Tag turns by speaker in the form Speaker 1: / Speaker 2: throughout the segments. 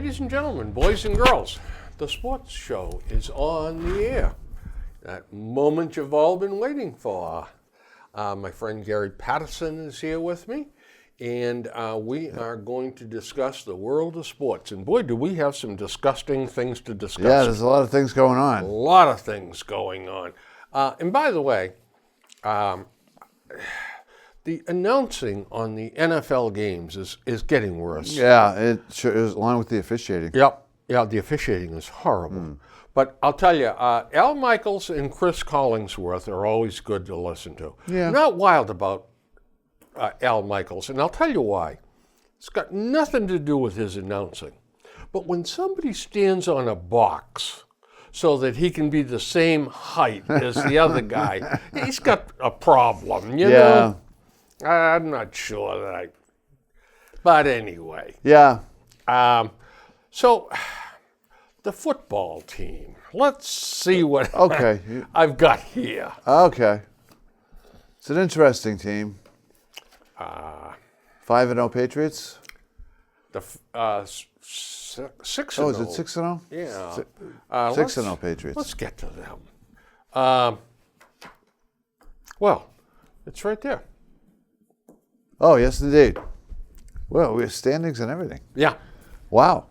Speaker 1: Ladies and gentlemen, boys and girls, the sports show is on the air. That moment you've all been waiting for. My friend Gary Patterson is here with me, and we are going to discuss the world of sports. And boy, do we have some disgusting things to discuss.
Speaker 2: Yeah, there's a lot of things going on.
Speaker 1: A lot of things going on. And by the way, the announcing on the NFL games is getting worse.
Speaker 2: Yeah, it sure is, along with the officiating.
Speaker 1: Yep. Yeah, the officiating is horrible. But I'll tell you, Al Michaels and Chris Collingsworth are always good to listen to.
Speaker 2: Yeah.
Speaker 1: I'm not wild about Al Michaels, and I'll tell you why. It's got nothing to do with his announcing. But when somebody stands on a box so that he can be the same height as the other guy, he's got a problem, you know? I'm not sure that but anyway.
Speaker 2: Yeah.
Speaker 1: So, the football team. Let's see what
Speaker 2: Okay.
Speaker 1: I've got here.
Speaker 2: Okay. It's an interesting team. 5-0 Patriots.
Speaker 1: The 6-0.
Speaker 2: Oh, is it 6-0?
Speaker 1: Yeah.
Speaker 2: 6-0 Patriots.
Speaker 1: Let's get to them. Well, it's right there.
Speaker 2: Oh, yes, indeed. Well, we have standings and everything.
Speaker 1: Yeah.
Speaker 2: Wow.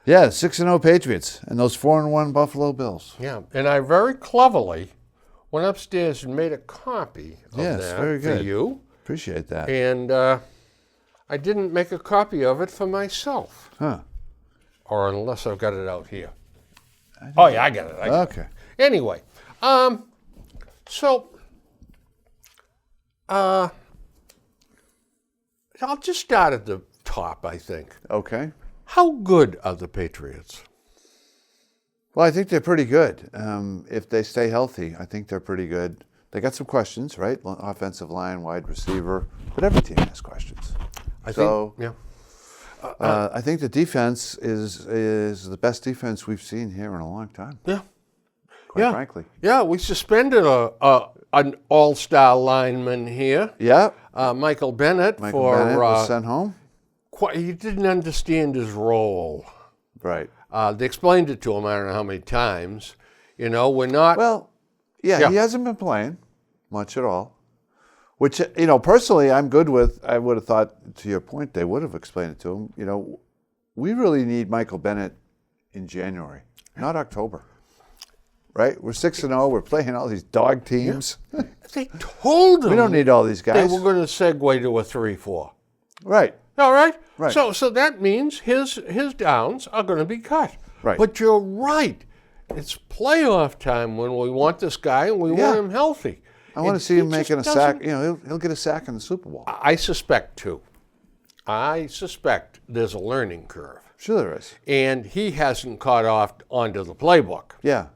Speaker 2: Yeah, 6-0 Patriots and those 4-1 Buffalo Bills.
Speaker 1: Yeah. And I very cleverly went upstairs and made a copy of
Speaker 2: Yes,
Speaker 1: that
Speaker 2: very
Speaker 1: for
Speaker 2: good.
Speaker 1: you.
Speaker 2: Appreciate that.
Speaker 1: And I didn't make a copy of it for myself.
Speaker 2: Huh.
Speaker 1: Or unless I've got it out here. Oh, yeah, I got it.
Speaker 2: Okay.
Speaker 1: Anyway, so I'll just start at the top, I think.
Speaker 2: Okay.
Speaker 1: How good are the Patriots?
Speaker 2: Well, I think they're pretty good. If they stay healthy, I think they're pretty good. They got some questions, right? Offensive line, wide receiver, but every team has questions. I think the defense is the best defense we've seen here in a long time.
Speaker 1: Yeah.
Speaker 2: Quite frankly.
Speaker 1: Yeah, we suspended an all-star lineman here.
Speaker 2: Yeah.
Speaker 1: Michael Bennett.
Speaker 2: Bennett was sent home.
Speaker 1: He didn't understand his role.
Speaker 2: Right.
Speaker 1: They explained it to him, I don't know how many times. You know, we're not...
Speaker 2: Well, yeah, he hasn't been playing much at all, which, personally I'm good with. I would have thought, to your point, they would have explained it to him. We really need Michael Bennett in January, not October. Right? We're 6-0. We're playing all these dog teams.
Speaker 1: Yeah. They told him
Speaker 2: we don't need all these guys.
Speaker 1: they were going to segue to a 3-4.
Speaker 2: Right.
Speaker 1: All right?
Speaker 2: Right.
Speaker 1: So that means his downs are going to be cut.
Speaker 2: Right.
Speaker 1: But you're right. It's playoff time when we want this guy and we want him healthy.
Speaker 2: I want to see him making a sack. He'll get a sack in the Super Bowl.
Speaker 1: I suspect, too. I suspect there's a learning curve.
Speaker 2: Sure there is.
Speaker 1: And he hasn't caught off onto the playbook.
Speaker 2: Yeah.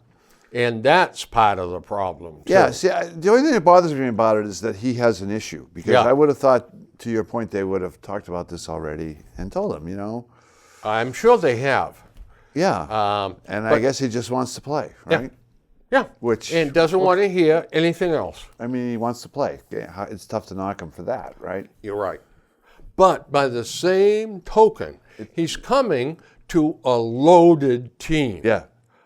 Speaker 1: And that's part of the problem, too.
Speaker 2: Yeah, see, the only thing that bothers me about it is that he has an issue. Because I would have thought, to your point, they would have talked about this already and told him,
Speaker 1: I'm sure they have.
Speaker 2: Yeah. I guess he just wants to play, right?
Speaker 1: Yeah. And doesn't want to hear anything else.
Speaker 2: I mean, he wants to play. It's tough to knock him for that, right?
Speaker 1: You're right. But by the same token, he's coming to a loaded team.
Speaker 2: Yeah.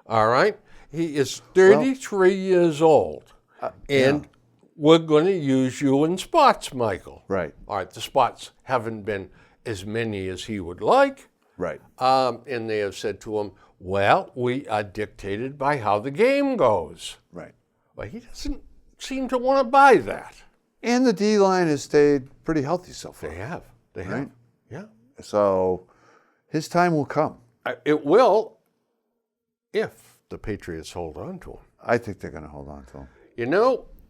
Speaker 1: All right? He is 33 years old, and we're going to use you in spots, Michael.
Speaker 2: Right.
Speaker 1: All right, the spots haven't been as many as he would like.
Speaker 2: Right.
Speaker 1: And they have said to him, well, we are dictated by how the game goes.
Speaker 2: Right.
Speaker 1: Well, he doesn't seem to want to buy that.
Speaker 2: And the D-line has stayed pretty healthy so far.
Speaker 1: They have. They have.
Speaker 2: Right.
Speaker 1: Yeah.
Speaker 2: So his time will come.
Speaker 1: It will if the Patriots hold on to him.
Speaker 2: I think they're going to hold on to him.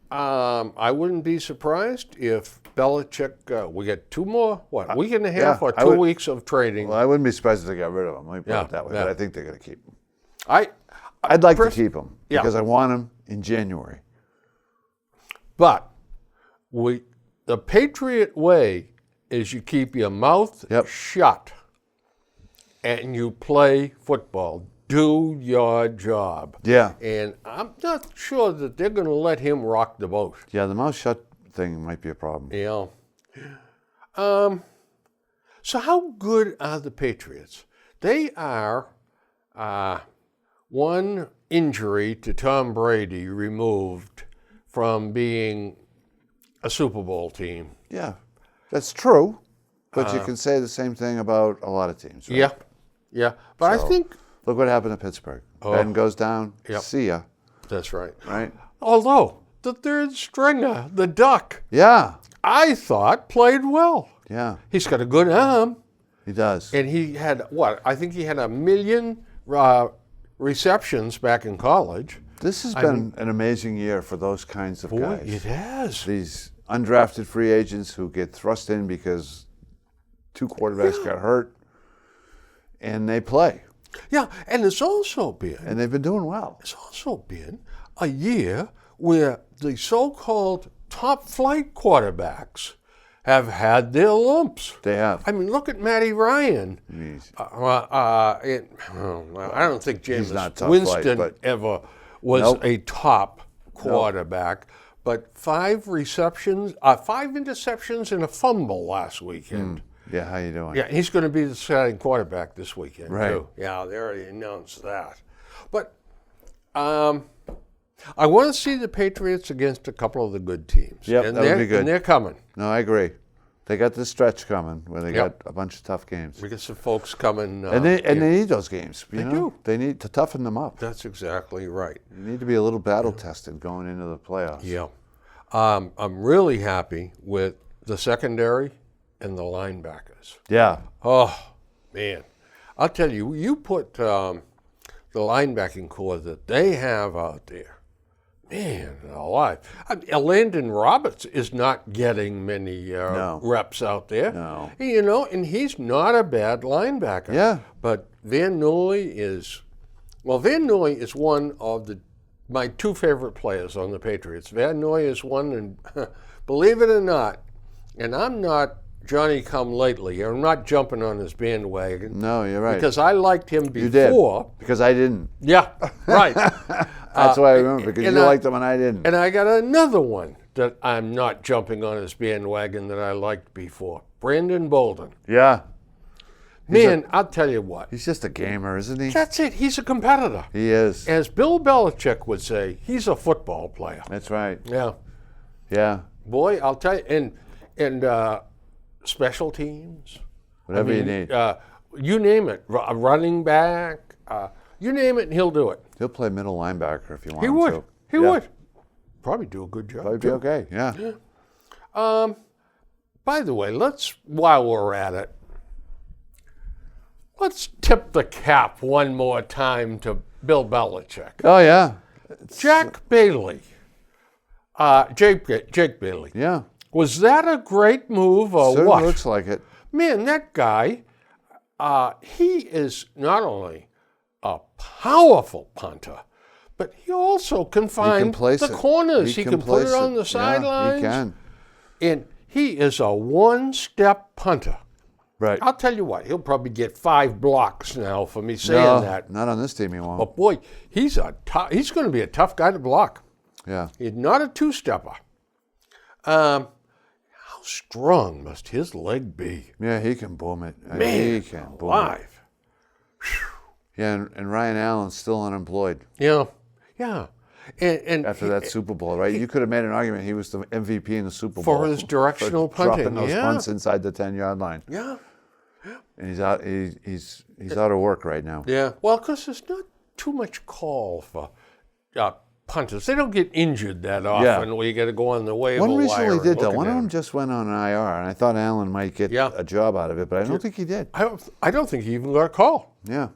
Speaker 1: I wouldn't be surprised if Belichick, we get two more, week and a half or 2 weeks of trading.
Speaker 2: Well, I wouldn't be surprised if they got rid of him. Let me put it that way.
Speaker 1: Yeah.
Speaker 2: But I think they're going to keep him.
Speaker 1: I'd
Speaker 2: like to keep him because I want him in January.
Speaker 1: But the Patriot way is you keep your mouth shut and you play football. Do your job.
Speaker 2: Yeah.
Speaker 1: And I'm not sure that they're going to let him rock the boat.
Speaker 2: Yeah, the mouth shut thing might be a problem.
Speaker 1: Yeah. So how good are the Patriots? They are one injury to Tom Brady removed from being a Super Bowl team.
Speaker 2: Yeah, that's true. But you can say the same thing about a lot of teams. Right?
Speaker 1: Yeah, yeah. But
Speaker 2: So,
Speaker 1: I think
Speaker 2: look what happened to Pittsburgh. Ben goes down.
Speaker 1: Yep.
Speaker 2: See ya.
Speaker 1: that's right.
Speaker 2: Right?
Speaker 1: Although the third stringer, the Duck,
Speaker 2: Yeah.
Speaker 1: I thought played well.
Speaker 2: Yeah.
Speaker 1: He's got a good arm,
Speaker 2: He does.
Speaker 1: and he had what? I think he had 1 million receptions back in college.
Speaker 2: This has been an amazing year for those kinds of
Speaker 1: Boy,
Speaker 2: guys.
Speaker 1: it has.
Speaker 2: These undrafted free agents who get thrust in because 2 quarterbacks got hurt, and they play,
Speaker 1: Yeah, and it's also been
Speaker 2: and they've been doing well.
Speaker 1: a year where the so-called top flight quarterbacks have had their lumps.
Speaker 2: They have.
Speaker 1: I mean, look at Matty Ryan.
Speaker 2: He's-
Speaker 1: I don't think Jameis
Speaker 2: not top
Speaker 1: Winston
Speaker 2: flight, but-
Speaker 1: ever was
Speaker 2: Nope.
Speaker 1: a top quarterback. But 5 receptions, 5 interceptions and a fumble last weekend.
Speaker 2: Yeah, how you doing?
Speaker 1: Yeah, he's going to be the starting quarterback this weekend,
Speaker 2: Right.
Speaker 1: too. Yeah, they already announced that. But I want to see the Patriots against a couple of the good teams.
Speaker 2: Yep,
Speaker 1: and
Speaker 2: that would
Speaker 1: they're-
Speaker 2: be good.
Speaker 1: And they're coming.
Speaker 2: No, I agree. They got this stretch coming where they
Speaker 1: Yep.
Speaker 2: got a bunch of tough games,
Speaker 1: We got some folks coming.
Speaker 2: and they need those games. You know?
Speaker 1: do.
Speaker 2: They need to toughen them up.
Speaker 1: That's exactly right.
Speaker 2: You need to be a little battle tested going into the playoffs.
Speaker 1: Yeah. I'm really happy with the secondary and the linebackers.
Speaker 2: Yeah.
Speaker 1: Oh, man. I'll tell you, you put the linebacking core that they have out there, man, alive. I mean, Landon Roberts is not getting many
Speaker 2: No.
Speaker 1: reps out there.
Speaker 2: No.
Speaker 1: You know, and he's not a bad linebacker.
Speaker 2: Yeah.
Speaker 1: But Van Noy is one of my 2 favorite players on the Patriots. Van Noy is one, and believe it or not, and I'm not Johnny come lately. I'm not jumping on his bandwagon.
Speaker 2: No, you're right.
Speaker 1: Because I liked him
Speaker 2: you did.
Speaker 1: before.
Speaker 2: Because I didn't.
Speaker 1: Yeah, right.
Speaker 2: That's why I remember, because
Speaker 1: and
Speaker 2: you
Speaker 1: I-
Speaker 2: liked them and I didn't.
Speaker 1: And I got another one that I'm not jumping on his bandwagon that I liked before. Brandon Bolden.
Speaker 2: Yeah.
Speaker 1: Man, I'll tell you what.
Speaker 2: He's just a gamer, isn't he?
Speaker 1: That's it. He's a competitor.
Speaker 2: He is.
Speaker 1: As Bill Belichick would say, he's a football player.
Speaker 2: That's right.
Speaker 1: Yeah.
Speaker 2: Yeah.
Speaker 1: Boy, I'll tell you, and special teams.
Speaker 2: Whatever you need.
Speaker 1: You name it. A running back. You name it, and he'll do it.
Speaker 2: He'll play middle linebacker if you want
Speaker 1: He
Speaker 2: him
Speaker 1: would.
Speaker 2: to.
Speaker 1: He
Speaker 2: Yeah.
Speaker 1: would. Probably do a good job.
Speaker 2: Probably be
Speaker 1: too.
Speaker 2: okay. Yeah.
Speaker 1: By the way, while we're at it, let's tip the cap one more time to Bill Belichick.
Speaker 2: Oh, yeah.
Speaker 1: Jack Bailey. Jake Bailey.
Speaker 2: Yeah.
Speaker 1: Was that a great move or
Speaker 2: Certainly
Speaker 1: what?
Speaker 2: looks like it.
Speaker 1: Man, that guy, he is not only a powerful punter, but he also can
Speaker 2: He
Speaker 1: find
Speaker 2: can place
Speaker 1: the
Speaker 2: it.
Speaker 1: corners. He can put
Speaker 2: place
Speaker 1: it on the
Speaker 2: Yeah,
Speaker 1: sidelines.
Speaker 2: he can.
Speaker 1: And he is a one-step punter.
Speaker 2: Right.
Speaker 1: I'll tell you what, he'll probably get 5 blocks now for me saying that.
Speaker 2: Not on this team he won't.
Speaker 1: But boy, he's going to be a tough guy to block.
Speaker 2: Yeah.
Speaker 1: He's not a two-stepper. How strong must his leg be?
Speaker 2: Yeah, he can boom it.
Speaker 1: Man,
Speaker 2: he can boom it.
Speaker 1: alive.
Speaker 2: Yeah, and Ryan Allen's still unemployed
Speaker 1: Yeah, yeah. And
Speaker 2: after that Super Bowl, right? You could have made an argument he was the MVP in the Super Bowl.
Speaker 1: For his directional
Speaker 2: for dropping
Speaker 1: punting,
Speaker 2: those
Speaker 1: yeah.
Speaker 2: punts inside the 10-yard line.
Speaker 1: Yeah,
Speaker 2: And he's out. He's out of work right now.
Speaker 1: yeah. Well, because there's not too much call for punters. They don't get injured that often where you got to go on the waiver
Speaker 2: One
Speaker 1: wire.
Speaker 2: recently
Speaker 1: and
Speaker 2: did though.
Speaker 1: look
Speaker 2: One
Speaker 1: at
Speaker 2: of them
Speaker 1: him.
Speaker 2: just went on an IR, and I thought Allen might get
Speaker 1: Yeah.
Speaker 2: a job out of it, but I don't think he did.
Speaker 1: I don't think he even got a call.
Speaker 2: Yeah.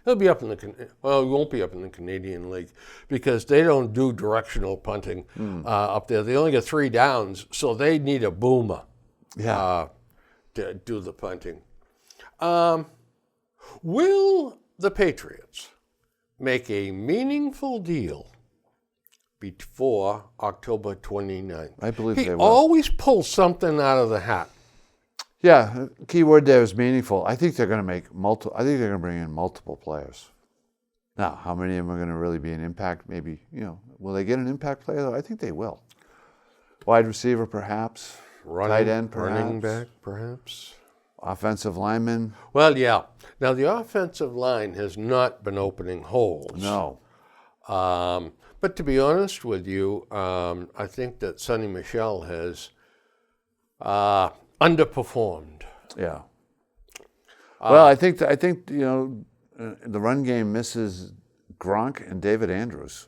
Speaker 1: He'll be up in he won't be up in the Canadian League because they don't do directional punting up there. They only get 3 downs, so they need a boomer
Speaker 2: Yeah.
Speaker 1: to do the punting. Will the Patriots make a meaningful deal before October 29th?
Speaker 2: I believe
Speaker 1: he
Speaker 2: they will.
Speaker 1: always pulls something out of the hat.
Speaker 2: Yeah, key word there is meaningful. I think they're going to make multiple. I think they're going to bring in multiple players. Now, how many of them are going to really be an impact? Maybe, will they get an impact player? Though I think they will. Wide receiver, perhaps. Tight end, perhaps.
Speaker 1: Running back, perhaps.
Speaker 2: offensive linemen.
Speaker 1: Well, yeah. Now, the offensive line has not been opening holes.
Speaker 2: No.
Speaker 1: But to be honest with you, I think that Sonny Michel has underperformed.
Speaker 2: Yeah. Well, I think the run game misses Gronk and David Andrews.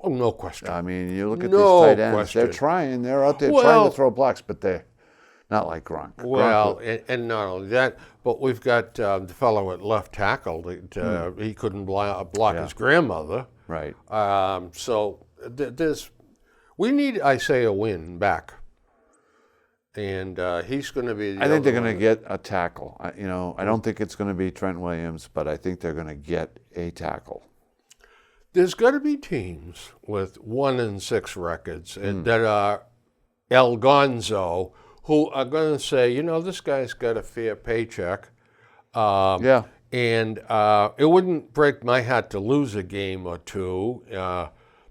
Speaker 1: Oh, no question.
Speaker 2: I mean, you look at
Speaker 1: No
Speaker 2: these tight ends.
Speaker 1: question.
Speaker 2: They're trying. They're out there
Speaker 1: Well-
Speaker 2: trying to throw blocks, but they're not like Gronk.
Speaker 1: Well,
Speaker 2: Gronk,
Speaker 1: and not only that, but we've got the fellow at left tackle that he couldn't block his grandmother.
Speaker 2: right.
Speaker 1: So we need Isaiah Wynn back, and he's going to be.
Speaker 2: I think they're going to get a tackle. I don't think it's going to be Trent Williams, but I think they're going to get a tackle.
Speaker 1: There's got to be teams with 1-6 records that are El Gonzo who are going to say, this guy's got a fair paycheck.
Speaker 2: Yeah.
Speaker 1: And it wouldn't break my heart to lose a game or two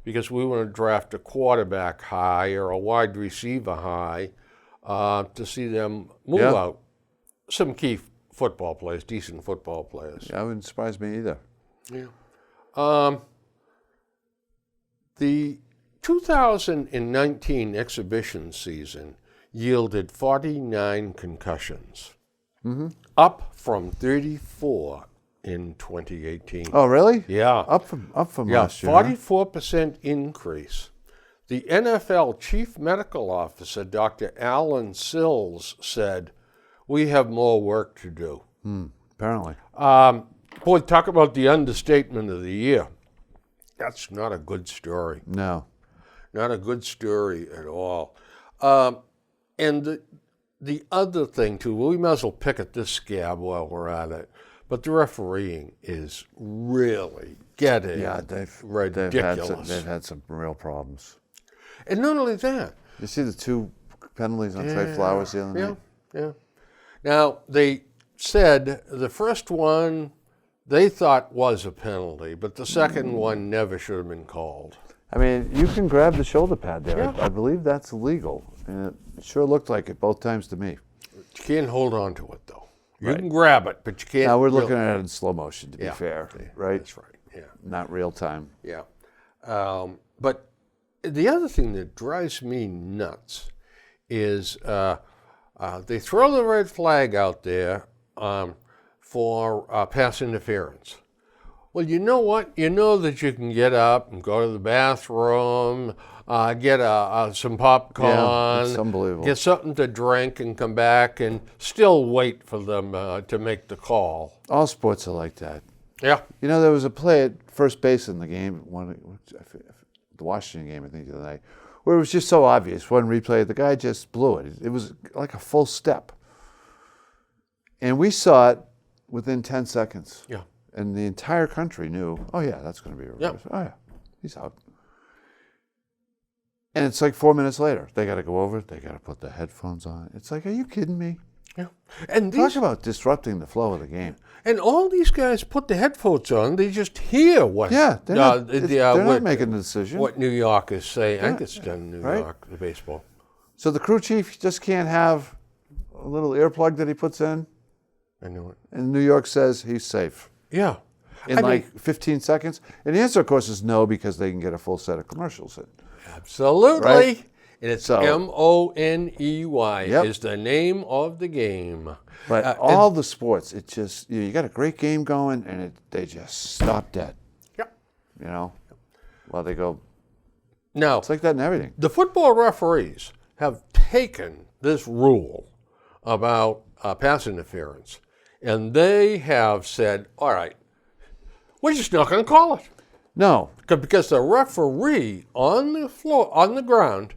Speaker 1: because we want to draft a quarterback high or a wide receiver high to see them move
Speaker 2: Yeah.
Speaker 1: out some key football players, decent football players.
Speaker 2: That wouldn't surprise me either.
Speaker 1: Yeah. The 2019 exhibition season yielded 49 concussions, up from 34 in 2018.
Speaker 2: Oh, really?
Speaker 1: Yeah.
Speaker 2: Up from last year.
Speaker 1: 44% increase. The NFL Chief Medical Officer, Dr. Alan Sills, said, "We have more work to do."
Speaker 2: Apparently.
Speaker 1: Boy, talk about the understatement of the year. That's not a good story.
Speaker 2: No.
Speaker 1: Not a good story at all. And the other thing, too, we might as well pick at this scab while we're at it, but the refereeing is really getting ridiculous.
Speaker 2: They've had some real problems.
Speaker 1: And not only that.
Speaker 2: You see the 2 penalties on Trey Flowers the other night?
Speaker 1: Yeah. Now, they said the first one they thought was a penalty, but the second one never should have been called.
Speaker 2: I mean, you can grab the shoulder pad there.
Speaker 1: Yeah.
Speaker 2: I believe that's illegal. And it sure looked like it both times to me.
Speaker 1: You can't hold on to it, though. You can grab it, but you can't.
Speaker 2: Now, we're looking at it in slow motion, to be fair, right?
Speaker 1: That's right, yeah.
Speaker 2: Not real time.
Speaker 1: Yeah. But the other thing that drives me nuts is they throw the red flag out there for pass interference. Well, you know what? You know that you can get up and go to the bathroom, get some popcorn,
Speaker 2: Yeah, it's unbelievable.
Speaker 1: get something to drink, and come back and still wait for them to make the call.
Speaker 2: All sports are like that.
Speaker 1: Yeah.
Speaker 2: There was a play at first base in the game, the Washington game, I think, the other night, where it was just so obvious. One replay, the guy just blew it. It was like a full step. And we saw it within 10 seconds.
Speaker 1: Yeah.
Speaker 2: And the entire country knew, oh, yeah, that's going to be a reverse.
Speaker 1: Yeah.
Speaker 2: Oh, yeah, he's out. And it's like 4 minutes later. They got to go over it. They got to put the headphones on. It's like, are you kidding me?
Speaker 1: Yeah. And
Speaker 2: Talk about disrupting the flow of the game.
Speaker 1: And all these guys put the headphones on. They just hear what.
Speaker 2: Yeah, they're not making the decision.
Speaker 1: What New York is saying. I think it's done in New
Speaker 2: right.
Speaker 1: York, the baseball.
Speaker 2: So the crew chief just can't have a little earplug that he puts in,
Speaker 1: I know it.
Speaker 2: and New York says he's safe
Speaker 1: Yeah.
Speaker 2: in 15 seconds. And the answer, of course, is no, because they can get a full set of commercials in.
Speaker 1: Absolutely.
Speaker 2: Right?
Speaker 1: And it's
Speaker 2: So-
Speaker 1: Money
Speaker 2: Yep.
Speaker 1: is the name of the game.
Speaker 2: But all the sports, it just, you got a great game going, and they just stop dead.
Speaker 1: Yeah.
Speaker 2: While they go,
Speaker 1: Now,
Speaker 2: it's like that in everything.
Speaker 1: the football referees have taken this rule about pass interference, and they have said, all right, we're just not going to call it.
Speaker 2: No.
Speaker 1: Because the referee on the floor, on the ground,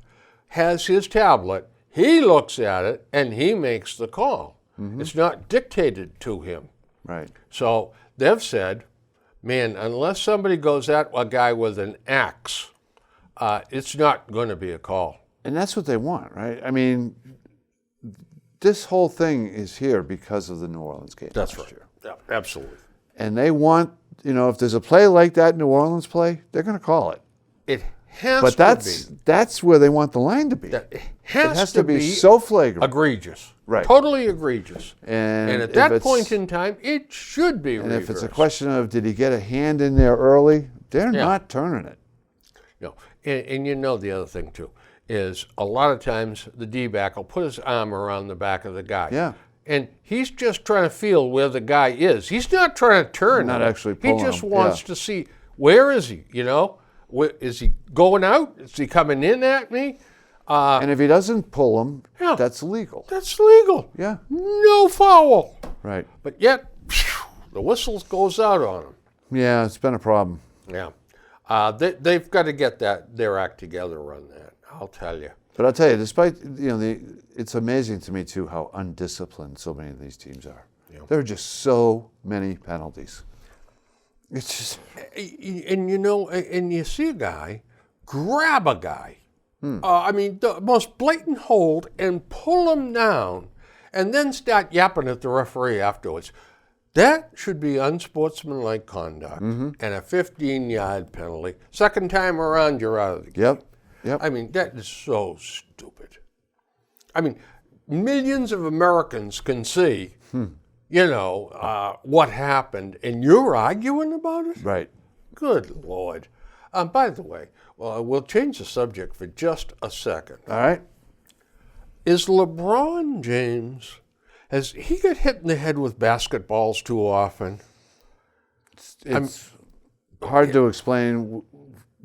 Speaker 1: has his tablet, he looks at it, and he makes the call. It's not dictated to him.
Speaker 2: Right.
Speaker 1: So they've said, man, unless somebody goes at a guy with an axe, it's not going to be a call.
Speaker 2: And that's what they want, right? I mean, this whole thing is here because of the New Orleans game.
Speaker 1: That's
Speaker 2: last
Speaker 1: right.
Speaker 2: year.
Speaker 1: Yeah, absolutely.
Speaker 2: And they want, if there's a play like that New Orleans play, they're going to call it.
Speaker 1: It has
Speaker 2: But
Speaker 1: to be.
Speaker 2: that's where they want the line to be.
Speaker 1: It has
Speaker 2: to be so flagrant.
Speaker 1: egregious.
Speaker 2: Right.
Speaker 1: Totally egregious.
Speaker 2: And
Speaker 1: at
Speaker 2: if
Speaker 1: that
Speaker 2: it's-
Speaker 1: point in time, it should be
Speaker 2: And
Speaker 1: reversed.
Speaker 2: if it's a question of did he get a hand in there early, they're
Speaker 1: Yeah.
Speaker 2: not turning it.
Speaker 1: No. And you know the other thing, too, is a lot of times the D-back will put his arm around the back of the guy.
Speaker 2: Yeah.
Speaker 1: And he's just trying to feel where the guy is. He's not trying to turn
Speaker 2: Not
Speaker 1: him.
Speaker 2: actually
Speaker 1: He
Speaker 2: pulling
Speaker 1: just
Speaker 2: him,
Speaker 1: wants
Speaker 2: yeah.
Speaker 1: to see, where is he, Is he going out? Is he coming in at me?
Speaker 2: And if he doesn't pull him,
Speaker 1: Yeah.
Speaker 2: that's legal.
Speaker 1: That's legal.
Speaker 2: Yeah.
Speaker 1: No foul.
Speaker 2: Right.
Speaker 1: But yet, the whistle goes out on him.
Speaker 2: Yeah, it's been a problem.
Speaker 1: Yeah. They've got to get their act together on that, I'll tell you.
Speaker 2: But I'll tell you, despite it's amazing to me too how undisciplined so many of these teams are.
Speaker 1: Yeah.
Speaker 2: There are just so many penalties. It's just
Speaker 1: And and you see a guy grab a guy. The most blatant hold and pull him down and then start yapping at the referee afterwards. That should be unsportsmanlike conduct and a 15-yard penalty. Second time around, you're out of the game.
Speaker 2: Yep.
Speaker 1: That is so stupid. Millions of Americans can see, what happened, and you're arguing about it?
Speaker 2: Right.
Speaker 1: Good Lord. By the way, we'll change the subject for just a second.
Speaker 2: All right.
Speaker 1: Is LeBron James, has he got hit in the head with basketballs too often?
Speaker 2: It's hard to explain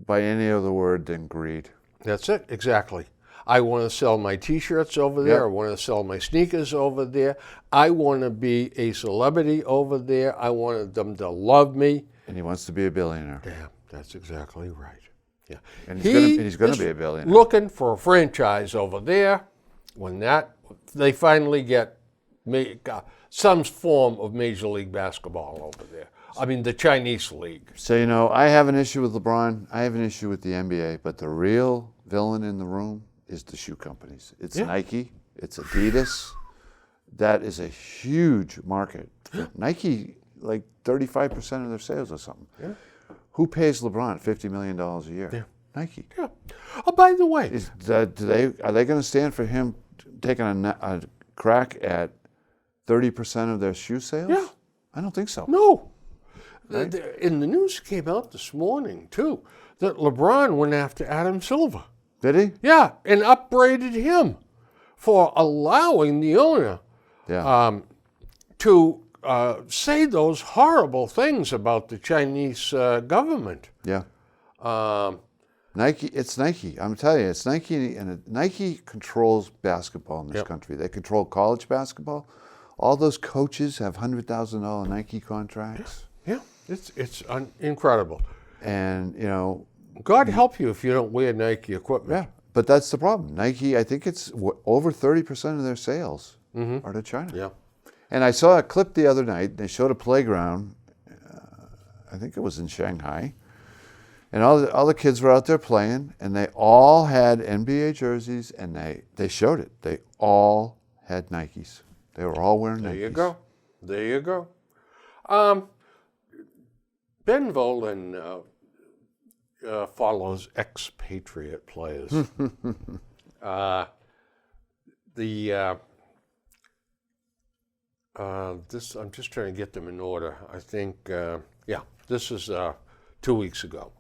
Speaker 2: by any other word than greed.
Speaker 1: That's it, exactly. I want to sell my T-shirts over there.
Speaker 2: Yep.
Speaker 1: I want to sell my sneakers over there. I want to be a celebrity over there. I want them to love me.
Speaker 2: And he wants to be a billionaire.
Speaker 1: Yeah, that's exactly right. Yeah,
Speaker 2: And he's gonna be a billionaire.
Speaker 1: Looking for a franchise over there. When they finally get some form of Major League Basketball over there. The Chinese league.
Speaker 2: So, I have an issue with LeBron. I have an issue with the NBA. But the real villain in the room is the shoe companies. It's Nike. It's Adidas. That is a huge market. Nike, like 35% of their sales or something.
Speaker 1: Yeah.
Speaker 2: Who pays LeBron $50 million a year?
Speaker 1: Yeah.
Speaker 2: Nike.
Speaker 1: Yeah. Oh, by the way,
Speaker 2: Are they going to stand for him taking a crack at 30% of their shoe sales?
Speaker 1: Yeah.
Speaker 2: I don't think so.
Speaker 1: no.
Speaker 2: Right.
Speaker 1: In the news came out this morning, too, that LeBron went after Adam Silver.
Speaker 2: Did he?
Speaker 1: Yeah, and upbraided him for allowing the owner
Speaker 2: Yeah.
Speaker 1: to say those horrible things about the Chinese government.
Speaker 2: Yeah.
Speaker 1: Um,
Speaker 2: Nike, it's Nike. I'm telling you, it's Nike, and Nike controls basketball in this
Speaker 1: Yep.
Speaker 2: country. They control college basketball. All those coaches have $100,000 Nike contracts,
Speaker 1: yeah, it's incredible.
Speaker 2: and
Speaker 1: God help you if you don't wear Nike equipment.
Speaker 2: yeah. But that's the problem. Nike, I think it's over 30% of their sales are to China.
Speaker 1: Yeah.
Speaker 2: And I saw a clip the other night. They showed a playground. I think it was in Shanghai. And all the kids were out there playing, and they all had NBA jerseys, and they showed it. They all had Nikes. They were all wearing Nikes.
Speaker 1: There you go. Ben Volen follows expatriate players. I'm just trying to get them in order. I think, this is 2 weeks ago.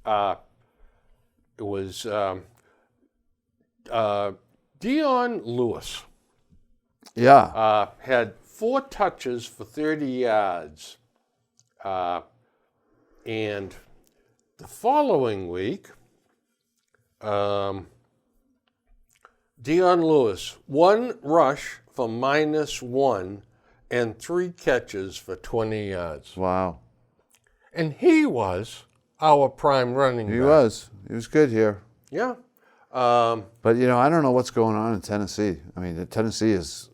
Speaker 1: It was Dion Lewis.
Speaker 2: Yeah.
Speaker 1: Had 4 touches for 30 yards. And the following week, Dion Lewis, 1 rush for -1 and 3 catches for 20 yards.
Speaker 2: Wow.
Speaker 1: And he was our prime running back.
Speaker 2: He was. He was good here.
Speaker 1: Yeah.
Speaker 2: But, I don't know what's going on in Tennessee. Tennessee is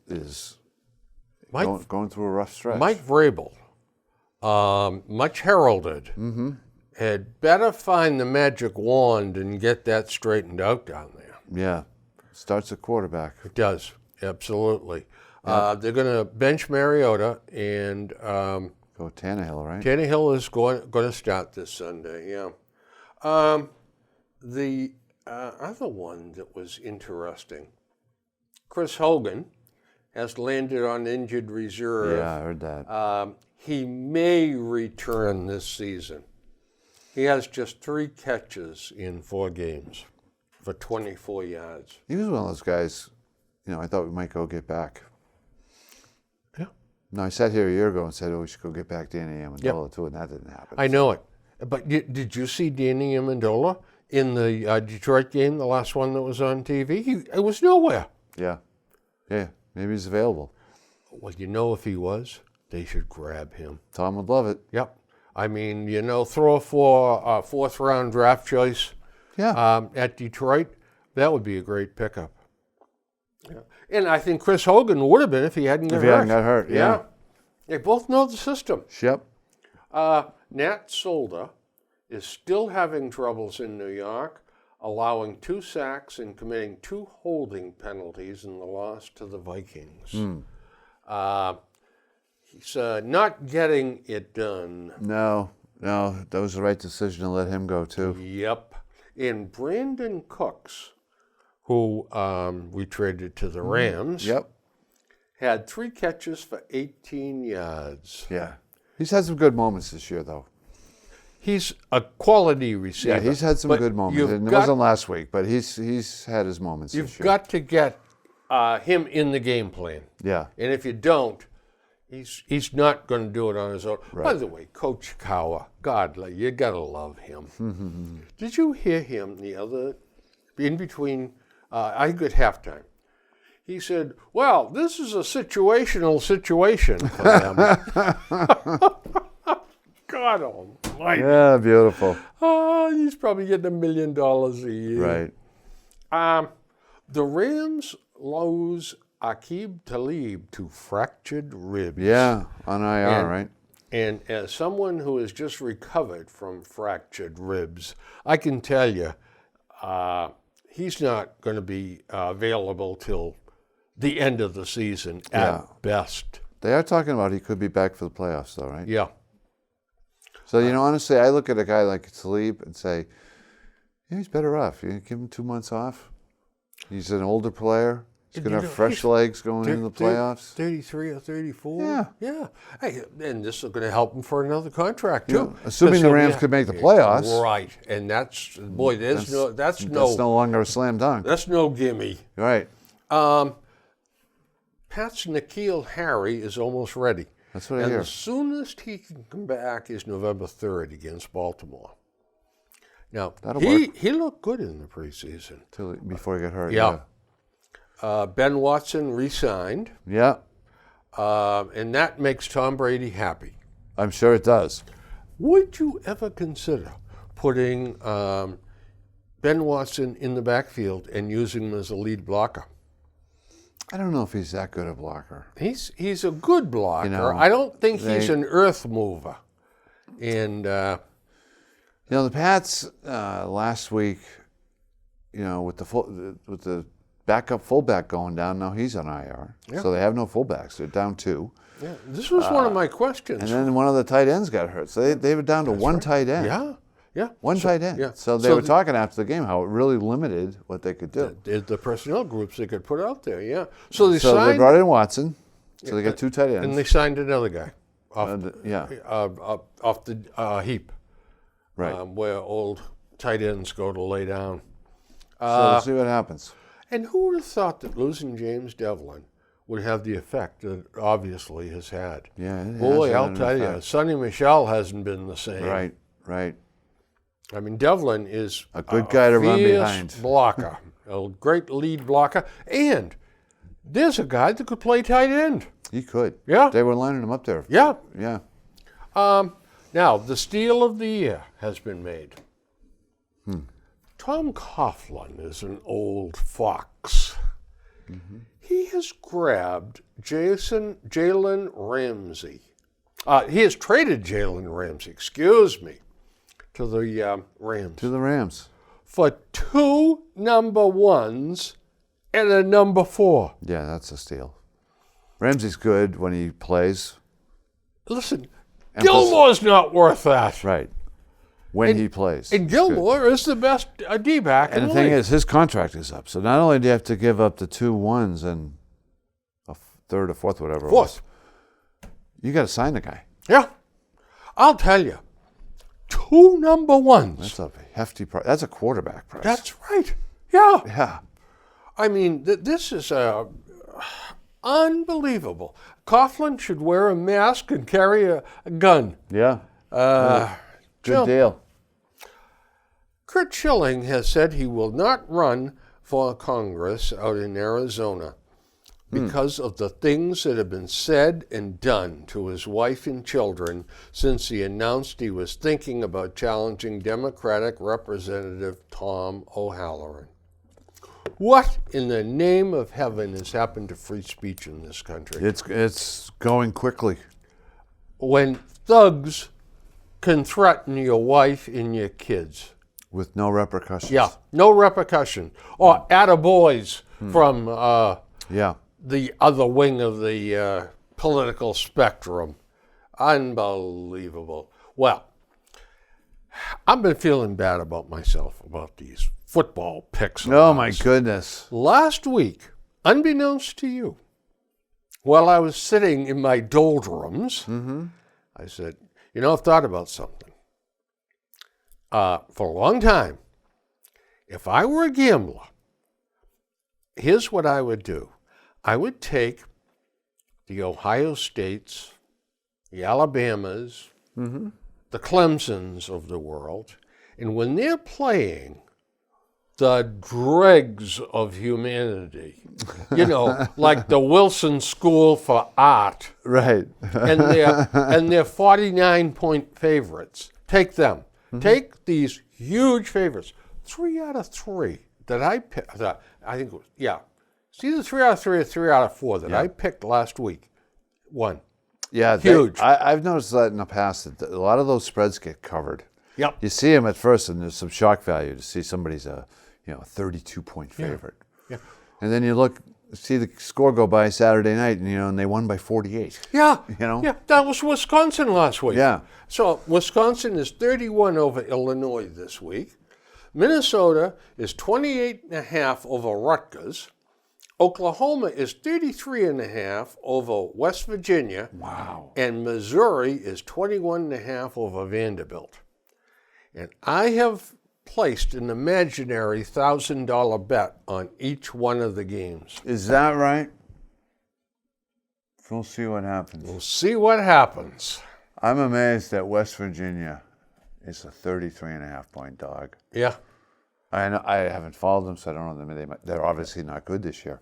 Speaker 2: going through a rough stretch.
Speaker 1: Mike Vrabel, much heralded, had better find the magic wand and get that straightened out down there.
Speaker 2: Yeah. Starts at quarterback.
Speaker 1: It does, absolutely. They're going to bench Mariota, and
Speaker 2: Go Tannehill, right?
Speaker 1: Tannehill is going to start this Sunday, yeah. The other one that was interesting. Chris Hogan has landed on injured reserve.
Speaker 2: Yeah, I heard that.
Speaker 1: He may return this season. He has just 3 catches in 4 games for 24 yards.
Speaker 2: He was one of those guys, I thought we might go get back.
Speaker 1: Yeah.
Speaker 2: No, I sat here a year ago and said, we should go get back Danny Amendola too, and that didn't happen.
Speaker 1: I know it. But did you see Danny Amendola in the Detroit game, the last one that was on TV? It was nowhere.
Speaker 2: Yeah. Yeah, maybe he's available.
Speaker 1: Well, if he was, they should grab him.
Speaker 2: Tom would love it.
Speaker 1: Yep. I mean, throw for a 4th-round draft choice at Detroit. That would be a great pickup. Yeah. And I think Chris Hogan would have been if he hadn't got hurt.
Speaker 2: If he hadn't got hurt, yeah.
Speaker 1: They both know the system.
Speaker 2: Yep.
Speaker 1: Nat Solder is still having troubles in New York, allowing 2 sacks and committing 2 holding penalties in the loss to the Vikings. He's not getting it done.
Speaker 2: No, that was the right decision to let him go too.
Speaker 1: Yep. And Brandon Cooks, who we traded to the Rams, had 3 catches for 18 yards.
Speaker 2: Yeah. He's had some good moments this year, though.
Speaker 1: He's a quality receiver.
Speaker 2: Yeah, he's had some good moments. And it wasn't last week, but he's had his moments this year.
Speaker 1: You've got to get him in the game plan.
Speaker 2: Yeah.
Speaker 1: And if you don't, he's not going to do it on his own.
Speaker 2: Right.
Speaker 1: By the way, Coach Cowher, God, you got to love him. Did you hear him in between, I think at halftime? He said, well, this is a situational situation for them. God almighty.
Speaker 2: Yeah, beautiful.
Speaker 1: He's probably getting $1 million a year.
Speaker 2: Right.
Speaker 1: The Rams lose Aqib Talib to fractured ribs.
Speaker 2: Yeah, on IR, right?
Speaker 1: And as someone who has just recovered from fractured ribs, I can tell you he's not going to be available till the end of the season at best.
Speaker 2: They are talking about he could be back for the playoffs, though, right?
Speaker 1: Yeah.
Speaker 2: So, honestly, I look at a guy like Talib and say, he's better off. You give him 2 months off. He's an older player. He's going to have fresh legs going into the playoffs.
Speaker 1: 33 or 34.
Speaker 2: Yeah.
Speaker 1: Yeah. Hey, and this is going to help him for another contract, too.
Speaker 2: Yeah. Assuming the Rams could make the playoffs.
Speaker 1: Right. And that's
Speaker 2: no longer a slam dunk.
Speaker 1: That's no gimme.
Speaker 2: Right.
Speaker 1: Pat's N'Keal Harry is almost ready.
Speaker 2: That's what I hear.
Speaker 1: And the soonest he can come back is November 3rd against Baltimore. Now, he looked good in the preseason.
Speaker 2: Before he got hurt.
Speaker 1: Yeah. Ben Watson re-signed.
Speaker 2: Yeah.
Speaker 1: And that makes Tom Brady happy.
Speaker 2: I'm sure it does.
Speaker 1: Would you ever consider putting Ben Watson in the backfield and using him as a lead blocker?
Speaker 2: I don't know if he's that good a blocker.
Speaker 1: He's a good blocker. I don't think he's an earth mover. And
Speaker 2: the Pats last week, with the backup fullback going down, now he's on IR. Yeah. So they have no fullbacks. They're down 2.
Speaker 1: Yeah, this was one of my questions.
Speaker 2: And then one of the tight ends got hurt. So they were down to one tight end.
Speaker 1: Yeah.
Speaker 2: One tight end.
Speaker 1: Yeah.
Speaker 2: So they were talking after the game how it really limited what they could do.
Speaker 1: The personnel groups they could put out there, yeah. So they
Speaker 2: brought in Watson. So they got 2 tight ends.
Speaker 1: And they signed another guy off the heap.
Speaker 2: Right.
Speaker 1: Where old tight ends go to lay down.
Speaker 2: So we'll see what happens.
Speaker 1: And who would have thought that losing James Devlin would have the effect that it obviously has had?
Speaker 2: Yeah.
Speaker 1: Boy, I'll tell you, Sonny Michel hasn't been the same.
Speaker 2: Right.
Speaker 1: I mean, Devlin is
Speaker 2: a good guy to run behind.
Speaker 1: Blocker, a great lead blocker, and there's a guy that could play tight end.
Speaker 2: He could.
Speaker 1: Yeah.
Speaker 2: They were lining him up there.
Speaker 1: Yeah.
Speaker 2: Yeah.
Speaker 1: Now, the steal of the year has been made. Tom Coughlin is an old fox. Mm-hmm. He has grabbed Jalen Ramsey. He has traded Jalen Ramsey, to the Rams.
Speaker 2: To the Rams.
Speaker 1: For 2 number 1s and a number 4.
Speaker 2: Yeah, that's a steal. Ramsey's good when he plays.
Speaker 1: Listen, Gilmore's not worth that.
Speaker 2: Right. when he plays.
Speaker 1: And
Speaker 2: It's good.
Speaker 1: Gilmore is the best D-back in
Speaker 2: And
Speaker 1: the
Speaker 2: the thing
Speaker 1: league.
Speaker 2: is, his contract is up. So not only do you have to give up the 2 1s and a third or fourth, whatever it was, you got to sign the guy.
Speaker 1: Yeah. I'll tell you, 2 number 1s.
Speaker 2: That's a hefty price. That's a quarterback price.
Speaker 1: That's right. Yeah.
Speaker 2: yeah.
Speaker 1: I mean, this is unbelievable. Coughlin should wear a mask and carry a gun.
Speaker 2: Yeah.
Speaker 1: Good
Speaker 2: Good deal.
Speaker 1: Curt Schilling has said he will not run for Congress out in Arizona because of the things that have been said and done to his wife and children since he announced he was thinking about challenging Democratic Representative Tom O'Halloran. What in the name of heaven has happened to free speech in this country?
Speaker 2: It's going quickly.
Speaker 1: When thugs can threaten your wife and your kids.
Speaker 2: With no repercussions.
Speaker 1: Yeah, no repercussion. Or attaboys from
Speaker 2: Yeah.
Speaker 1: the other wing of the political spectrum. Unbelievable. Well, I've been feeling bad about myself about these football picks. of
Speaker 2: Oh, my
Speaker 1: ours.
Speaker 2: goodness.
Speaker 1: Last week, unbeknownst to you, while I was sitting in my doldrums, I said, I've thought about something. For a long time, if I were a gambler, here's what I would do. I would take the Ohio States, the Alabamas, the Clemsons of the world, and when they're playing the dregs of humanity, like the Wilson School for Art,
Speaker 2: Right.
Speaker 1: and they're 49-point favorites. Take them. Take these huge favorites. 3 out of 3 that I picked. I think it was, it's either 3 out of 3 or 3 out of 4 that I picked last week. Won.
Speaker 2: Yeah.
Speaker 1: Huge.
Speaker 2: I've noticed that in the past that a lot of those spreads get covered.
Speaker 1: Yep.
Speaker 2: You see them at first, and there's some shock value to see somebody's a 32-point favorite.
Speaker 1: Yeah.
Speaker 2: And then you see the score go by Saturday night, and they won by 48.
Speaker 1: Yeah.
Speaker 2: You know?
Speaker 1: Yeah. That was Wisconsin last week.
Speaker 2: Yeah.
Speaker 1: So Wisconsin is 31 over Illinois this week. Minnesota is 28.5 over Rutgers. Oklahoma is 33.5 over West Virginia.
Speaker 2: Wow.
Speaker 1: And Missouri is 21.5 over Vanderbilt. And I have placed an imaginary $1,000 bet on each one of the games.
Speaker 2: Is that right? We'll see what happens.
Speaker 1: We'll see what happens.
Speaker 2: I'm amazed that West Virginia is a 33.5-point dog.
Speaker 1: Yeah.
Speaker 2: I know, I haven't followed them, so I don't know. They're obviously not good this year.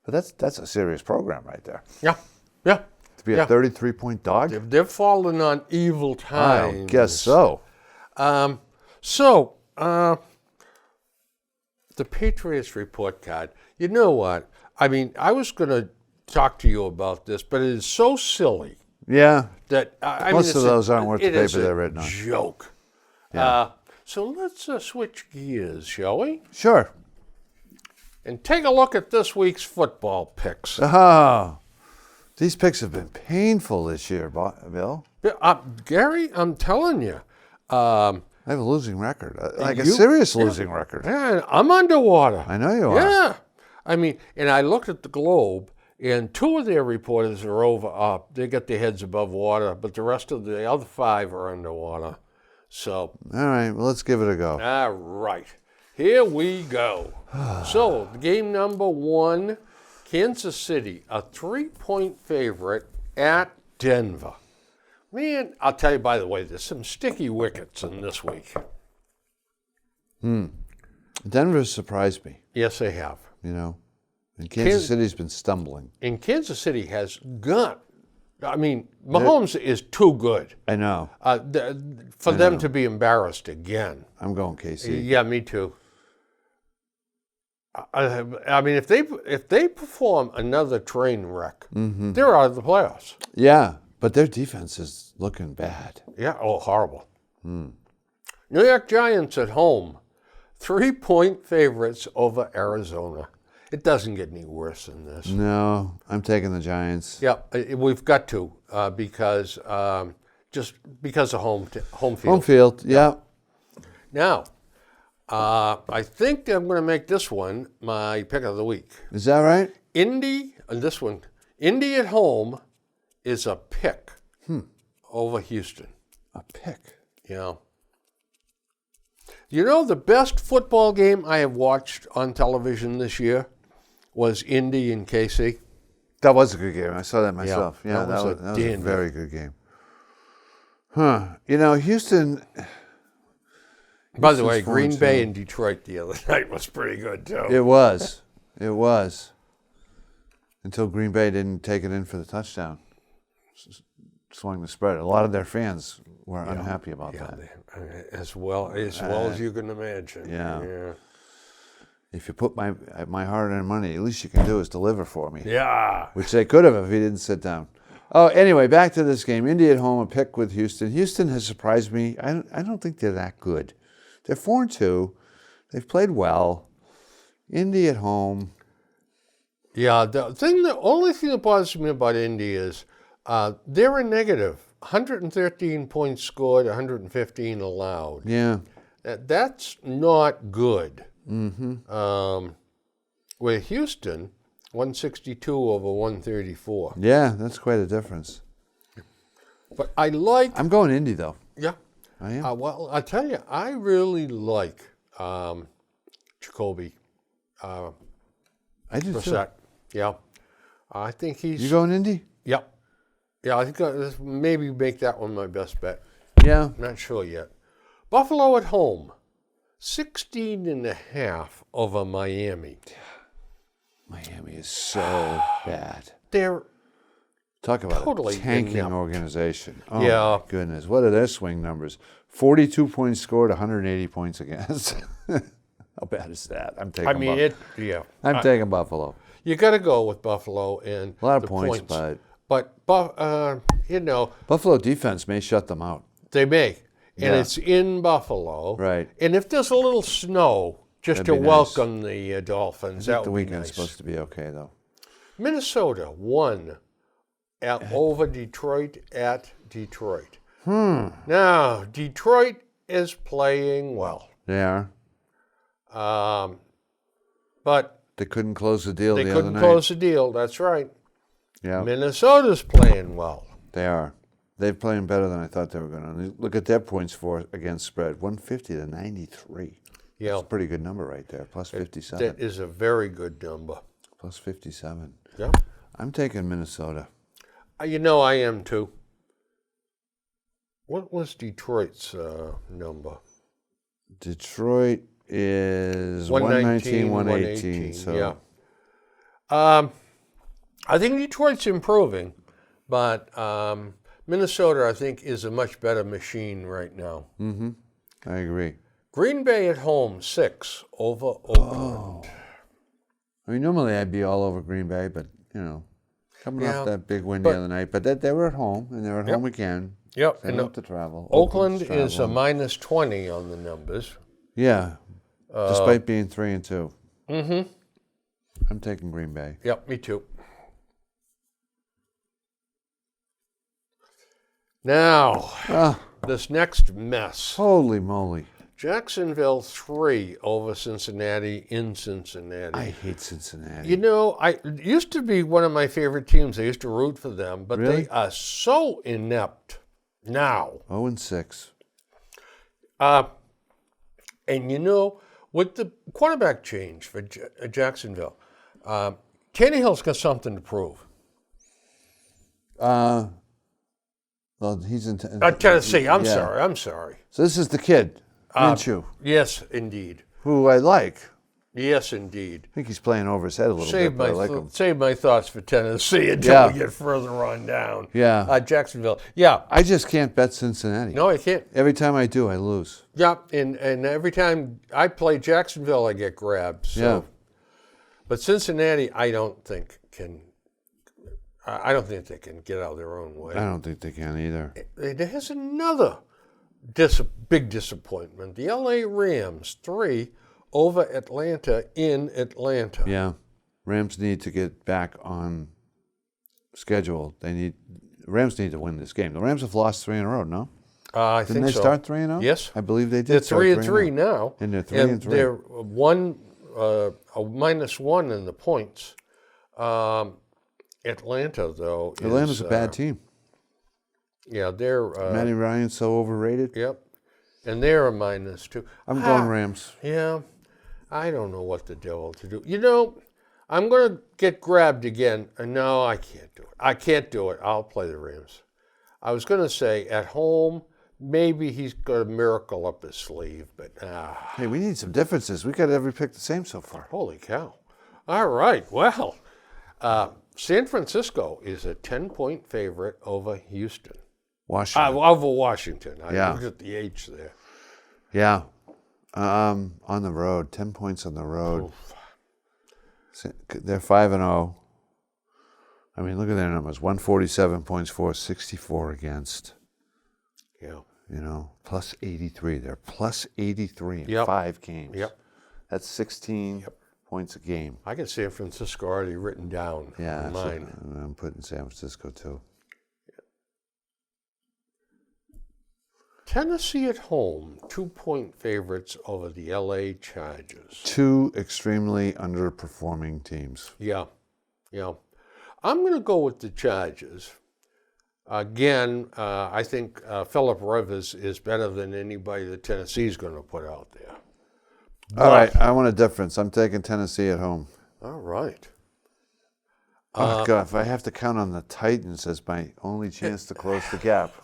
Speaker 2: But that's a serious program right there.
Speaker 1: Yeah. Yeah.
Speaker 2: To be a 33-point dog?
Speaker 1: They've fallen on evil times.
Speaker 2: I guess so.
Speaker 1: The Patriots report card. You know what? I mean, I was going to talk to you about this, but it is so silly
Speaker 2: Yeah.
Speaker 1: that
Speaker 2: Most of those aren't worth the
Speaker 1: it is
Speaker 2: paper
Speaker 1: a
Speaker 2: they're written on.
Speaker 1: Joke. So let's switch gears, shall we?
Speaker 2: Sure.
Speaker 1: And take a look at this week's football picks.
Speaker 2: Oh, these picks have been painful this year, Bill.
Speaker 1: Gary, I'm telling you.
Speaker 2: I have a losing record, like a
Speaker 1: You-
Speaker 2: serious losing record.
Speaker 1: Man, I'm underwater.
Speaker 2: I know you are.
Speaker 1: Yeah. I mean, and I looked at the Globe, and 2 of their reporters are over. They got their heads above water, but the rest of the other 5 are underwater. So,
Speaker 2: All right, well, let's give it a go.
Speaker 1: all right. Here we go. So, game number 1, Kansas City, a 3-point favorite at Denver. Man, I'll tell you, by the way, there's some sticky wickets in this week.
Speaker 2: Denver's surprised me,
Speaker 1: Yes, they have.
Speaker 2: And Kansas City's been stumbling.
Speaker 1: And Kansas City has got, Mahomes is too good
Speaker 2: I know.
Speaker 1: for them to be embarrassed again.
Speaker 2: I'm going KC.
Speaker 1: Yeah, me too. If they perform another train wreck, they're out of the playoffs.
Speaker 2: Yeah, but their defense is looking bad.
Speaker 1: Yeah, horrible. New York Giants at home, 3-point favorites over Arizona. It doesn't get any worse than this.
Speaker 2: No, I'm taking the Giants.
Speaker 1: Yeah, we've got to because just because of home field.
Speaker 2: Home field, yeah.
Speaker 1: Now, I think I'm going to make this one my pick of the week.
Speaker 2: Is that right?
Speaker 1: Indy, and this one, Indy at home is a pick over Houston.
Speaker 2: A pick.
Speaker 1: Yeah. You know, the best football game I have watched on television this year was Indy and KC.
Speaker 2: That was a good game. I saw that myself. Yeah,
Speaker 1: that was
Speaker 2: a
Speaker 1: dandy.
Speaker 2: very good game. Huh. You know, Houston.
Speaker 1: By the way,
Speaker 2: Houston's
Speaker 1: Green
Speaker 2: fun,
Speaker 1: Bay
Speaker 2: too.
Speaker 1: and Detroit the other night was pretty good, too.
Speaker 2: It was. It was. Until Green Bay didn't take it in for the touchdown. Swung the spread. A lot of their fans were unhappy about that.
Speaker 1: As well as you can imagine.
Speaker 2: Yeah. If you put my hard-earned money, at least you can do is deliver for me.
Speaker 1: Yeah.
Speaker 2: Which they could have if he didn't sit down. Oh, anyway, back to this game. Indy at home, a pick with Houston. Houston has surprised me. I don't think they're that good. They're 4-2. They've played well. Indy at home.
Speaker 1: Yeah, the only thing that bothers me about Indy is they're a negative. 113 points scored, 115 allowed.
Speaker 2: Yeah.
Speaker 1: That's not good. Where Houston, 162 over 134.
Speaker 2: Yeah, that's quite a difference.
Speaker 1: But I like...
Speaker 2: I'm going Indy, though.
Speaker 1: Yeah.
Speaker 2: I am.
Speaker 1: Well, I tell you, I really like Jacoby
Speaker 2: I do, too.
Speaker 1: Brissett. Yeah. I think he's...
Speaker 2: You going Indy?
Speaker 1: Yep. Yeah, I think maybe make that one my best bet.
Speaker 2: Yeah.
Speaker 1: Not sure yet. Buffalo at home, 16.5 over Miami.
Speaker 2: Miami is so bad.
Speaker 1: They're
Speaker 2: Talk about
Speaker 1: totally
Speaker 2: a tanking
Speaker 1: inept.
Speaker 2: organization. Oh,
Speaker 1: Yeah.
Speaker 2: my goodness. What are their swing numbers? 42 points scored, 180 points against. How bad is that? I'm taking I'm taking Buffalo.
Speaker 1: You got to go with Buffalo and
Speaker 2: A lot of
Speaker 1: the
Speaker 2: points,
Speaker 1: but you know,
Speaker 2: Buffalo defense may shut them out.
Speaker 1: they may. And
Speaker 2: Yeah.
Speaker 1: it's in Buffalo.
Speaker 2: Right.
Speaker 1: And if there's a little snow, just
Speaker 2: That'd
Speaker 1: to
Speaker 2: be nice.
Speaker 1: welcome the Dolphins,
Speaker 2: I
Speaker 1: that
Speaker 2: think the
Speaker 1: would be
Speaker 2: weekend's
Speaker 1: nice.
Speaker 2: supposed to be okay, though.
Speaker 1: Minnesota won over Detroit at Detroit. Now, Detroit is playing well.
Speaker 2: They are.
Speaker 1: But
Speaker 2: They couldn't close the deal
Speaker 1: they
Speaker 2: the other
Speaker 1: couldn't
Speaker 2: night.
Speaker 1: close the deal. That's right.
Speaker 2: Yeah,
Speaker 1: Minnesota's playing well.
Speaker 2: they are. They're playing better than I thought they were going to. Look at their points for against spread, 150 to 93.
Speaker 1: Yeah,
Speaker 2: That's a pretty good number right there, plus 57.
Speaker 1: that is a very good number.
Speaker 2: Plus 57.
Speaker 1: Yeah.
Speaker 2: I'm taking Minnesota.
Speaker 1: You know I am too. What was Detroit's number?
Speaker 2: Detroit is 119, 118. So
Speaker 1: yeah. I think Detroit's improving, but Minnesota, I think, is a much better machine right now.
Speaker 2: I agree.
Speaker 1: Green Bay at home, 6 over Oakland.
Speaker 2: I mean, normally I'd be all over Green Bay, but, coming
Speaker 1: Yeah,
Speaker 2: off that big win
Speaker 1: but-
Speaker 2: the other night. But they were at home, and they're at home again.
Speaker 1: Yep.
Speaker 2: They
Speaker 1: And
Speaker 2: don't have to travel.
Speaker 1: Oakland
Speaker 2: Oakland's
Speaker 1: is a
Speaker 2: traveling.
Speaker 1: -20 on the numbers.
Speaker 2: Yeah, despite being 3-2. I'm taking Green Bay.
Speaker 1: Yep, me too. Now, this next mess.
Speaker 2: Holy moly.
Speaker 1: Jacksonville 3 over Cincinnati in Cincinnati.
Speaker 2: I hate Cincinnati.
Speaker 1: You know, it used to be one of my favorite teams. I used to root for them, but
Speaker 2: Really?
Speaker 1: they are so inept now.
Speaker 2: 0-6.
Speaker 1: And you know, with the quarterback change for Jacksonville, Tannehill's got something to prove.
Speaker 2: Well, he's in
Speaker 1: Tennessee, I'm
Speaker 2: yeah.
Speaker 1: sorry.
Speaker 2: So this is the kid, Minshew,
Speaker 1: Yes, indeed.
Speaker 2: who I like.
Speaker 1: Yes, indeed.
Speaker 2: I think he's playing over his head a little bit, but I like him.
Speaker 1: Save my thoughts for Tennessee until
Speaker 2: Yeah.
Speaker 1: we get further on down.
Speaker 2: Yeah.
Speaker 1: Jacksonville. Yeah.
Speaker 2: I just can't bet Cincinnati.
Speaker 1: No, I can't.
Speaker 2: Every time I do, I lose.
Speaker 1: Yeah, and every time I play Jacksonville, I get grabbed. So.
Speaker 2: Yeah.
Speaker 1: But Cincinnati, I don't think they can get out of their own way.
Speaker 2: I don't think they can either.
Speaker 1: There's another big disappointment. The LA Rams 3 over Atlanta in Atlanta.
Speaker 2: Yeah. Rams need to get back on schedule. Rams need to win this game. The Rams have lost 3 in a row, no?
Speaker 1: I
Speaker 2: Didn't
Speaker 1: think
Speaker 2: they
Speaker 1: so.
Speaker 2: start 3-0?
Speaker 1: Yes.
Speaker 2: I believe they did.
Speaker 1: They're
Speaker 2: start
Speaker 1: 3-3
Speaker 2: 3-0.
Speaker 1: now.
Speaker 2: And they're 3-3.
Speaker 1: They're a -1 in the points. Atlanta, though,
Speaker 2: Atlanta's
Speaker 1: is
Speaker 2: a bad team.
Speaker 1: Yeah, they're
Speaker 2: Matty Ryan's so overrated.
Speaker 1: Yep, and they're a -2.
Speaker 2: I'm going Rams.
Speaker 1: Yeah, I don't know what the devil to do. You know, I'm going to get grabbed again. No, I can't do it. I can't do it. I'll play the Rams. I was going to say at home, maybe he's got a miracle up his sleeve, but
Speaker 2: Hey, we need some differences. We got every pick the same so far.
Speaker 1: holy cow. All right, well, San Francisco is a 10-point favorite over Houston.
Speaker 2: Washington.
Speaker 1: Over Washington. I
Speaker 2: Yeah.
Speaker 1: looked at the H there.
Speaker 2: Yeah. On the road. 10 points on the road.
Speaker 1: Oof.
Speaker 2: They're 5-0. I mean, look at their numbers. 147 points for, 64 against.
Speaker 1: Yeah.
Speaker 2: You know, plus 83. They're plus 83 in
Speaker 1: Yep.
Speaker 2: 5 games.
Speaker 1: Yep.
Speaker 2: That's 16 points a game.
Speaker 1: I got San Francisco already written down
Speaker 2: Yeah,
Speaker 1: on
Speaker 2: so
Speaker 1: mine.
Speaker 2: I'm putting San Francisco too.
Speaker 1: Tennessee at home, 2-point favorites over the LA Chargers.
Speaker 2: 2 extremely underperforming teams.
Speaker 1: Yeah. I'm going to go with the Chargers. Again, I think Phillip Rivers is better than anybody that Tennessee's going to put out there.
Speaker 2: All right, I want a difference. I'm taking Tennessee at home.
Speaker 1: All right.
Speaker 2: Oh, God, if I have to count on the Titans as my only chance to close the gap.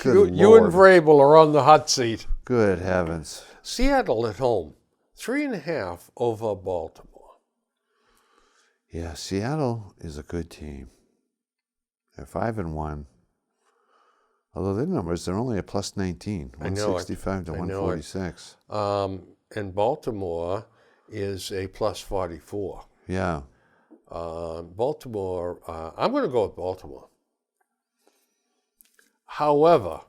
Speaker 1: You and
Speaker 2: Lord.
Speaker 1: Vrabel are on the hot seat.
Speaker 2: Good heavens.
Speaker 1: Seattle at home, 3.5 over Baltimore.
Speaker 2: Yeah, Seattle is a good team. They're 5-1. Although their numbers, they're only a plus 19,
Speaker 1: I know it.
Speaker 2: 165 to
Speaker 1: I know it.
Speaker 2: 146.
Speaker 1: And Baltimore is a plus 44.
Speaker 2: Yeah.
Speaker 1: Baltimore, I'm going to go with Baltimore. However,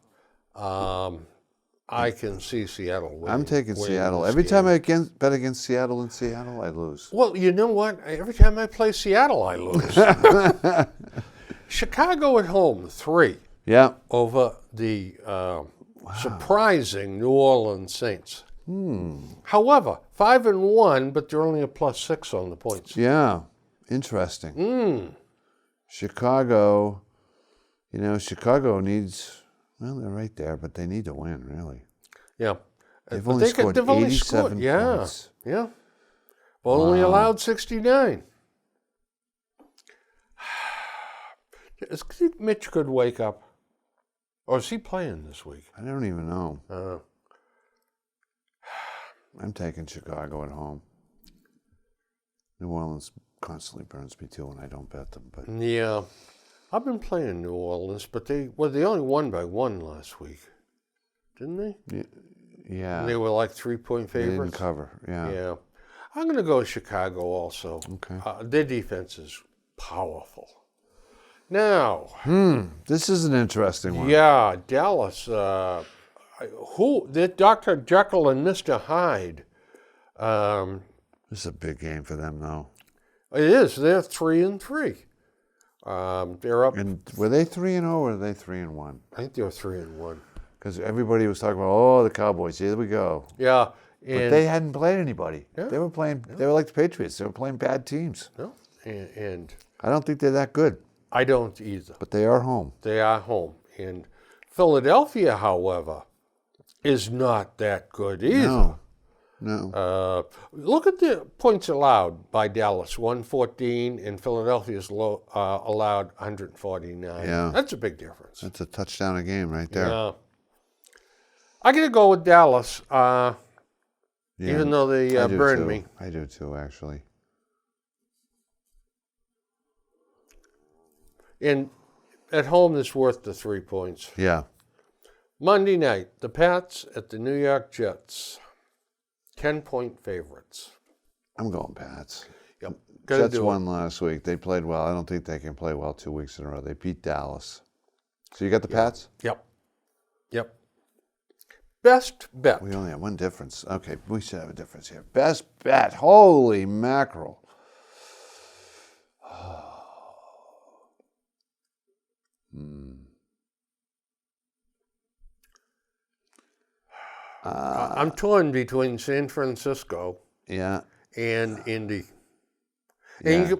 Speaker 1: I can see Seattle winning.
Speaker 2: I'm taking
Speaker 1: winning
Speaker 2: Seattle.
Speaker 1: this
Speaker 2: Every
Speaker 1: game.
Speaker 2: time I bet against Seattle in Seattle, I lose.
Speaker 1: Well, you know what? Every time I play Seattle, I lose. Chicago at home, 3
Speaker 2: Yeah.
Speaker 1: over the surprising New Orleans Saints. However, 5-1, but they're only a plus 6 on the points.
Speaker 2: Yeah. Interesting. Chicago, Chicago needs, well, they're right there, but they need to win, really.
Speaker 1: Yeah.
Speaker 2: They've
Speaker 1: But
Speaker 2: only scored
Speaker 1: they've only
Speaker 2: 87
Speaker 1: scored, yeah,
Speaker 2: points.
Speaker 1: yeah. Well, only allowed 69. Is Mitch could wake up, or is he playing this week?
Speaker 2: I don't even know. I'm taking Chicago at home. New Orleans constantly burns me too when I don't bet them. But
Speaker 1: Yeah, I've been playing New Orleans, but they only won by 1 last week, didn't they?
Speaker 2: yeah,
Speaker 1: And they were like 3-point
Speaker 2: they didn't
Speaker 1: favorites.
Speaker 2: cover. Yeah.
Speaker 1: Yeah, I'm going to go with Chicago also.
Speaker 2: Okay.
Speaker 1: Their defense is powerful. Now,
Speaker 2: This is an interesting one.
Speaker 1: yeah, Dallas. Dr. Jekyll and Mr. Hyde.
Speaker 2: This is a big game for them, though.
Speaker 1: It is. They're 3-3. They're up.
Speaker 2: And were they 3-0 or were they 3-1?
Speaker 1: I think they're 3-1.
Speaker 2: Because everybody was talking about, the Cowboys. Here we go.
Speaker 1: Yeah,
Speaker 2: But
Speaker 1: and
Speaker 2: they hadn't played anybody.
Speaker 1: Yeah.
Speaker 2: They were playing. They were like the Patriots. They were playing bad teams.
Speaker 1: no, and
Speaker 2: I don't think they're that good,
Speaker 1: I don't either.
Speaker 2: but they are home.
Speaker 1: They are home. And Philadelphia, however, is not that good either.
Speaker 2: No.
Speaker 1: Look at the points allowed by Dallas, 114, and Philadelphia's allowed 149.
Speaker 2: Yeah.
Speaker 1: That's a big difference.
Speaker 2: That's a touchdown a game right there.
Speaker 1: Yeah. I'm going to go with Dallas,
Speaker 2: Yeah.
Speaker 1: even though they
Speaker 2: I do
Speaker 1: burned
Speaker 2: too.
Speaker 1: me.
Speaker 2: I do too, actually.
Speaker 1: And at home, it's worth the 3 points.
Speaker 2: Yeah.
Speaker 1: Monday night, the Pats at the New York Jets, 10-point favorites.
Speaker 2: I'm going Pats.
Speaker 1: Yep. Gotta
Speaker 2: Jets
Speaker 1: do it.
Speaker 2: won last week. They played well. I don't think they can play well 2 weeks in a row. They beat Dallas. So you got the Pats?
Speaker 1: Yep. Best bet.
Speaker 2: We only have one difference. Okay, we should have a difference here. Best bet. Holy mackerel.
Speaker 1: I'm torn between San Francisco
Speaker 2: Yeah.
Speaker 1: and Indy.
Speaker 2: Yeah.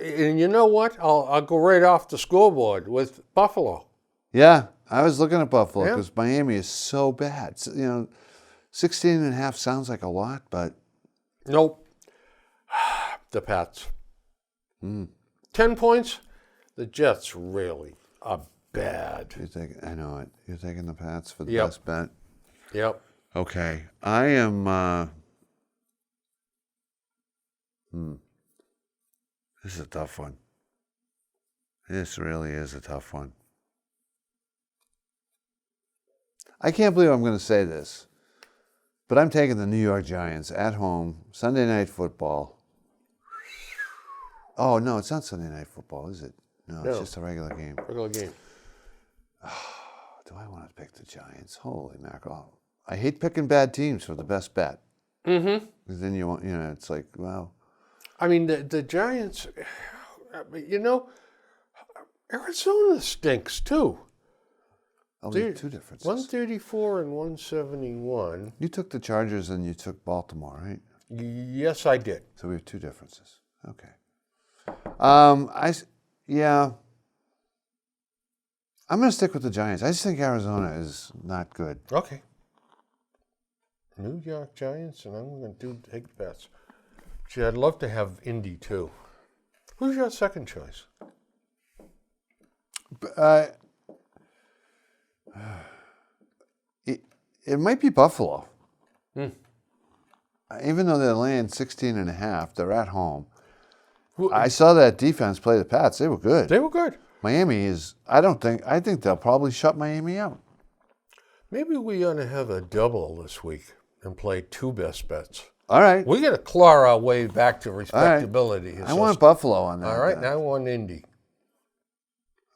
Speaker 1: And you know what? I'll go right off the scoreboard with Buffalo.
Speaker 2: Yeah. I was looking at Buffalo
Speaker 1: Yeah.
Speaker 2: because Miami is so bad. So, 16 and a half sounds like a lot, but
Speaker 1: Nope. The Pats. 10 points. The Jets really are bad.
Speaker 2: I know it. You're taking the Pats for the
Speaker 1: Yep.
Speaker 2: best bet.
Speaker 1: Yep.
Speaker 2: Okay. I am. This is a tough one. This really is a tough one. I can't believe I'm going to say this, but I'm taking the New York Giants at home, Sunday Night Football. Oh, no, it's not Sunday Night Football, is it? No, it's
Speaker 1: No.
Speaker 2: just a regular game.
Speaker 1: Regular game.
Speaker 2: Do I want to pick the Giants? Holy mackerel. I hate picking bad teams for the best bet.
Speaker 1: Mm-hmm.
Speaker 2: Because then it's like, wow.
Speaker 1: I mean, the Giants, Arizona stinks too.
Speaker 2: Oh, we have two differences.
Speaker 1: 134 and 171.
Speaker 2: You took the Chargers and you took Baltimore, right?
Speaker 1: Yes, I did.
Speaker 2: So we have two differences. Okay. Yeah. I'm going to stick with the Giants. I just think Arizona is not good.
Speaker 1: Okay. New York Giants, and I'm going to take the bets. Gee, I'd love to have Indy too. Who's your second choice?
Speaker 2: It might be Buffalo.
Speaker 1: Hmm.
Speaker 2: Even though they're laying 16 and a half, they're at home.
Speaker 1: Who-
Speaker 2: I saw that defense play the Pats. They were good.
Speaker 1: They were good.
Speaker 2: Miami is, I think they'll probably shut Miami out.
Speaker 1: Maybe we ought to have a double this week and play two best bets.
Speaker 2: All right.
Speaker 1: We got to claw our way back to respectability.
Speaker 2: I want Buffalo on that.
Speaker 1: All right,
Speaker 2: then.
Speaker 1: now I want Indy.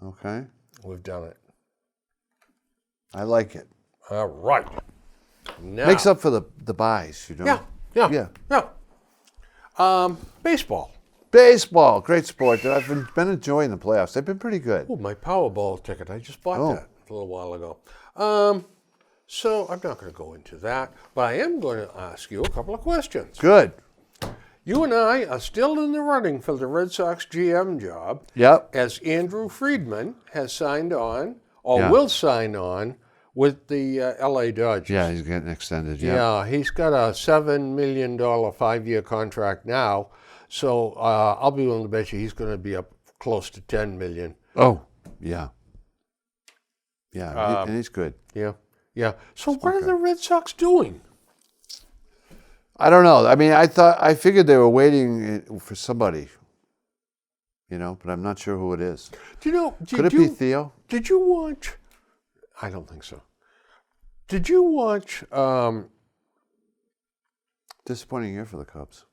Speaker 2: Okay.
Speaker 1: We've done it.
Speaker 2: I like it.
Speaker 1: All right. Now,
Speaker 2: Makes up for the buys, you know.
Speaker 1: Yeah. Baseball.
Speaker 2: Baseball, great sport. I've been enjoying the playoffs. They've been pretty good.
Speaker 1: Oh, my Powerball ticket. I just bought
Speaker 2: Oh.
Speaker 1: that a little while ago. So I'm not going to go into that, but I am going to ask you a couple of questions.
Speaker 2: Good.
Speaker 1: You and I are still in the running for the Red Sox GM job,
Speaker 2: Yep.
Speaker 1: as Andrew Friedman has signed on, or
Speaker 2: Yeah.
Speaker 1: will sign on, with the LA Dodgers.
Speaker 2: Yeah, he's getting extended. Yeah.
Speaker 1: Yeah, he's got a $7 million 5-year contract now, so I'll be willing to bet you he's going to be up close to $10 million.
Speaker 2: Oh, yeah. Yeah, and he's good.
Speaker 1: Yeah. So what are the Red Sox doing?
Speaker 2: I don't know. I mean, I figured they were waiting for somebody, but I'm not sure who it is.
Speaker 1: Do you know?
Speaker 2: Could it be Theo?
Speaker 1: Did you watch? I don't think so. Did you watch?
Speaker 2: Disappointing year for the Cubs.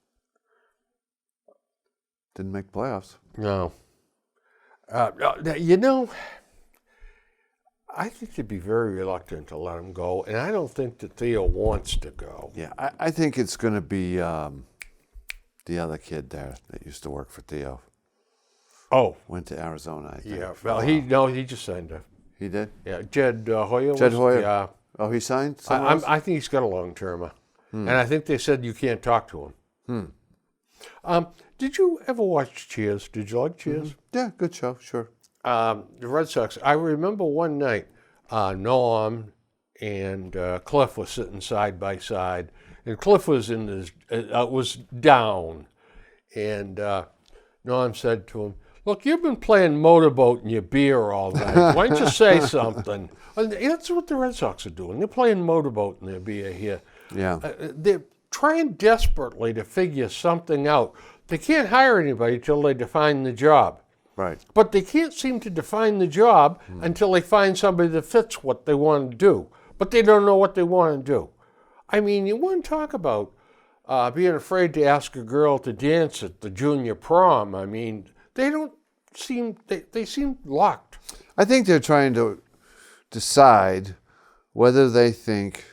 Speaker 2: Didn't make playoffs.
Speaker 1: No. I think they'd be very reluctant to let him go, and I don't think that Theo wants to go.
Speaker 2: Yeah, I think it's going to be the other kid there that used to work for Theo.
Speaker 1: Oh,
Speaker 2: Went to Arizona, I think.
Speaker 1: yeah. Well, he just signed up.
Speaker 2: He did?
Speaker 1: Yeah, Jed Hoyer.
Speaker 2: Jed Hoyer?
Speaker 1: Yeah.
Speaker 2: Oh, he signed somewhere else?
Speaker 1: I think he's got a long termer, and I think they said you can't talk to him. Did you ever watch Cheers? Did you like Cheers?
Speaker 2: Yeah, good show, sure.
Speaker 1: The Red Sox. I remember one night, Norm and Cliff were sitting side by side, and Cliff was was down, and Norm said to him, "Look, you've been playing motorboat in your beer all night. Why don't you say something?" And that's what the Red Sox are doing. They're playing motorboat in their beer here.
Speaker 2: Yeah.
Speaker 1: They're trying desperately to figure something out. They can't hire anybody till they define the job.
Speaker 2: Right.
Speaker 1: But they can't seem to define the job until they find somebody that fits what they want to do. But they don't know what they want to do. I mean, you want to talk about being afraid to ask a girl to dance at the junior prom. I mean, they seem locked.
Speaker 2: I think they're trying to decide whether they think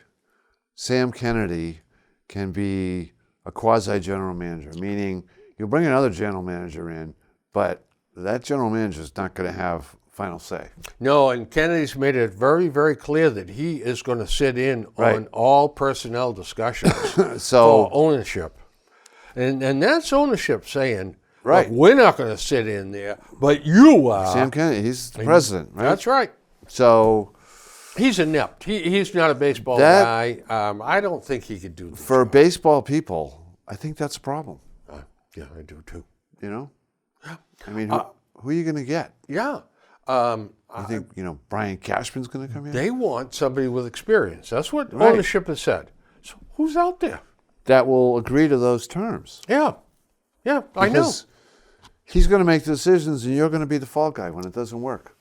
Speaker 2: Sam Kennedy can be a quasi-general manager, meaning you'll bring another general manager in, but that general manager is not going to have final say.
Speaker 1: No, and Kennedy's made it very, very clear that he is going to sit in
Speaker 2: Right.
Speaker 1: on all personnel discussions
Speaker 2: So-
Speaker 1: for ownership. And that's ownership saying,
Speaker 2: Right.
Speaker 1: look, we're not going to sit in there, but you are.
Speaker 2: Sam Kennedy, he's the president, right?
Speaker 1: That's right.
Speaker 2: So
Speaker 1: He's inept. He's not a baseball
Speaker 2: That-
Speaker 1: guy. I don't think he could do the
Speaker 2: for baseball people, I think that's a problem.
Speaker 1: Yeah, I do too.
Speaker 2: You know, I mean, who are you going to get?
Speaker 1: Yeah.
Speaker 2: I think Brian Cashman's going to come in.
Speaker 1: They want somebody with experience. That's what
Speaker 2: Right.
Speaker 1: ownership has said. So who's out there?
Speaker 2: That will agree to those terms.
Speaker 1: Yeah. Yeah, I know.
Speaker 2: Because he's going to make the decisions, and you're going to be the fall guy when it doesn't work.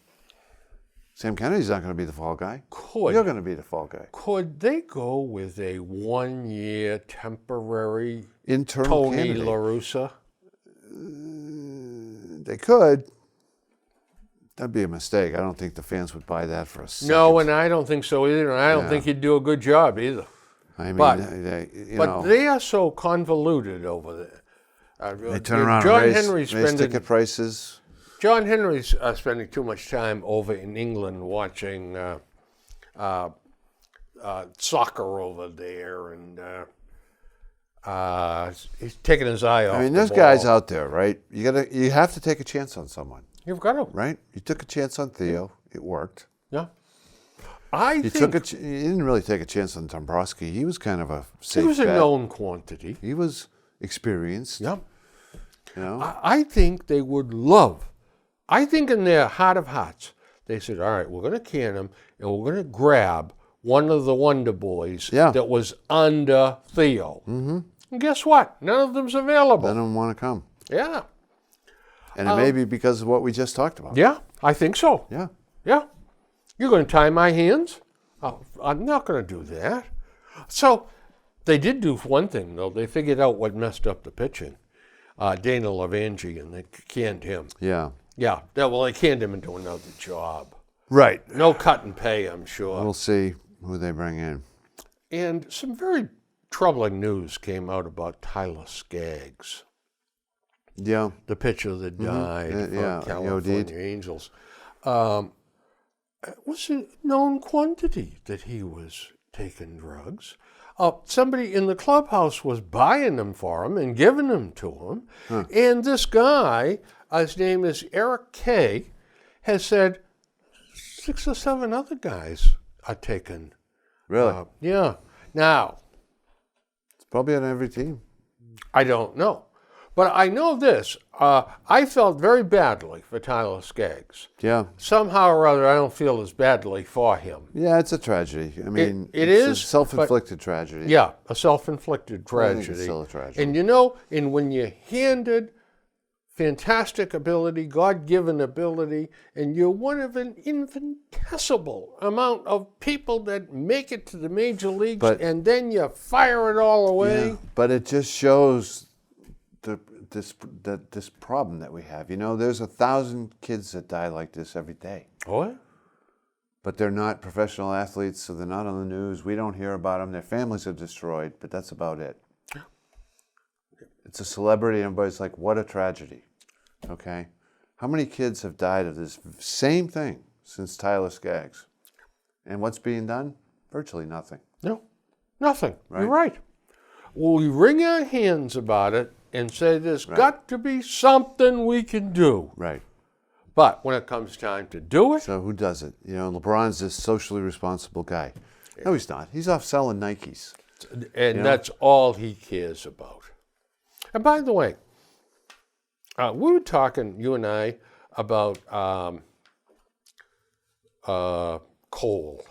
Speaker 2: Sam Kennedy's not going to be the fall guy.
Speaker 1: Could
Speaker 2: You're going to be the fall guy.
Speaker 1: Could they go with a 1-year temporary
Speaker 2: Internal
Speaker 1: Tony
Speaker 2: candidate.
Speaker 1: La Russa?
Speaker 2: They could. That'd be a mistake. I don't think the fans would buy that for a second.
Speaker 1: No, and I don't think so either. And I don't
Speaker 2: Yeah.
Speaker 1: think he'd do a good job either.
Speaker 2: I mean,
Speaker 1: but-
Speaker 2: they
Speaker 1: But they are so convoluted over there.
Speaker 2: they turn around
Speaker 1: John
Speaker 2: and
Speaker 1: Henry's
Speaker 2: raise
Speaker 1: spending
Speaker 2: ticket prices.
Speaker 1: John Henry's spending too much time over in England watching soccer over there, and he's taking his eye off.
Speaker 2: I mean,
Speaker 1: the
Speaker 2: there's guys
Speaker 1: ball.
Speaker 2: out there, right? You have to take a chance on someone,
Speaker 1: You've got to,
Speaker 2: right? You took a chance on Theo. It worked.
Speaker 1: yeah. I
Speaker 2: You
Speaker 1: think
Speaker 2: you didn't really take a chance on Dombrowski. He was kind of a safe
Speaker 1: he was a
Speaker 2: bet.
Speaker 1: known quantity.
Speaker 2: He was experienced.
Speaker 1: Yeah.
Speaker 2: You know,
Speaker 1: I think they would love. I think in their heart of hearts, they said, all right, we're going to can him, and we're going to grab one of the Wonder Boys
Speaker 2: Yeah.
Speaker 1: that was under Theo. Mm-hmm. And guess what? None of them's available.
Speaker 2: they don't want to come,
Speaker 1: Yeah.
Speaker 2: and it may be because of what we just talked about.
Speaker 1: Yeah, I think so.
Speaker 2: Yeah.
Speaker 1: Yeah. You're going to tie my hands? Oh, I'm not going to do that. So they did do one thing, though. They figured out what messed up the pitching. Dana Lavangi, and they canned him.
Speaker 2: Yeah.
Speaker 1: Yeah, they canned him into another job.
Speaker 2: Right.
Speaker 1: No cut and pay, I'm sure.
Speaker 2: We'll see who they bring in.
Speaker 1: And some very troubling news came out about Tyler Skaggs,
Speaker 2: Yeah.
Speaker 1: the pitcher that died
Speaker 2: Yeah,
Speaker 1: from
Speaker 2: yeah, he
Speaker 1: California
Speaker 2: OD'd.
Speaker 1: Angels. It was a known quantity that he was taking drugs. Somebody in the clubhouse was buying them for him and giving them to him. And this guy, his name is Eric Kay, has said 6 or 7 other guys are taking.
Speaker 2: Really?
Speaker 1: Yeah. Now,
Speaker 2: It's probably on every team.
Speaker 1: I don't know. But I know this. I felt very badly for Tyler Skaggs.
Speaker 2: Yeah.
Speaker 1: Somehow or other, I don't feel as badly for him.
Speaker 2: Yeah, it's a tragedy. I mean,
Speaker 1: it
Speaker 2: it's
Speaker 1: is,
Speaker 2: a self-inflicted tragedy.
Speaker 1: Yeah, a self-inflicted
Speaker 2: I think
Speaker 1: tragedy.
Speaker 2: it's still a tragedy.
Speaker 1: And when you're handed fantastic ability, God-given ability, and you're one of an infinitesimal amount of people that make it to the major leagues,
Speaker 2: But-
Speaker 1: and then you fire it all away.
Speaker 2: Yeah, but it just shows this problem that we have. You know, there's 1,000 kids that die like this every day.
Speaker 1: What?
Speaker 2: But they're not professional athletes, so they're not on the news. We don't hear about them. Their families are destroyed, but that's about it. It's a celebrity, and everybody's like, what a tragedy. Okay? How many kids have died of this same thing since Tyler Skaggs? And what's being done? Virtually nothing.
Speaker 1: No, nothing.
Speaker 2: Right.
Speaker 1: You're right. Well, we wring our hands about it and say there's got to be something we can do.
Speaker 2: Right.
Speaker 1: But when it comes time to do it,
Speaker 2: So who does it? You know, LeBron's this socially responsible guy. No, he's not. He's off selling Nikes.
Speaker 1: and that's all he cares about. And by the way, we were talking, you and I, about Cole.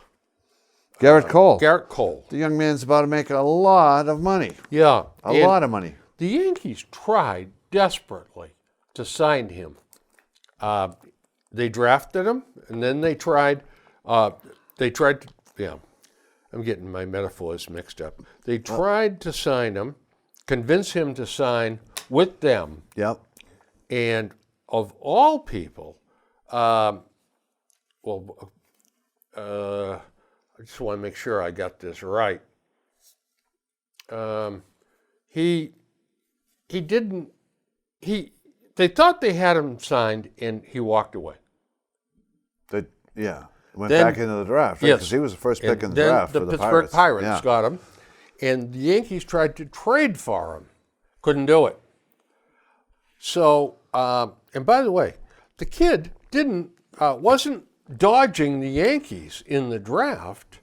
Speaker 2: Garrett Cole.
Speaker 1: Garrett Cole.
Speaker 2: The young man's about to make a lot of money.
Speaker 1: Yeah.
Speaker 2: A lot of money.
Speaker 1: The Yankees tried desperately to sign him. They drafted him, and then they tried to, I'm getting my metaphors mixed up. They tried to sign him, convince him to sign with them,
Speaker 2: Yep.
Speaker 1: and of all people, I just want to make sure I got this right. They thought they had him signed, and he walked away.
Speaker 2: Went
Speaker 1: Then-
Speaker 2: back into the draft, right?
Speaker 1: Yes.
Speaker 2: Because he was the first pick
Speaker 1: And
Speaker 2: in the
Speaker 1: then
Speaker 2: draft
Speaker 1: the
Speaker 2: for the
Speaker 1: Pittsburgh
Speaker 2: Pirates.
Speaker 1: Pirates got him, and the Yankees tried to trade for him. Couldn't do it. So, and by the way, the kid wasn't dodging the Yankees in the draft.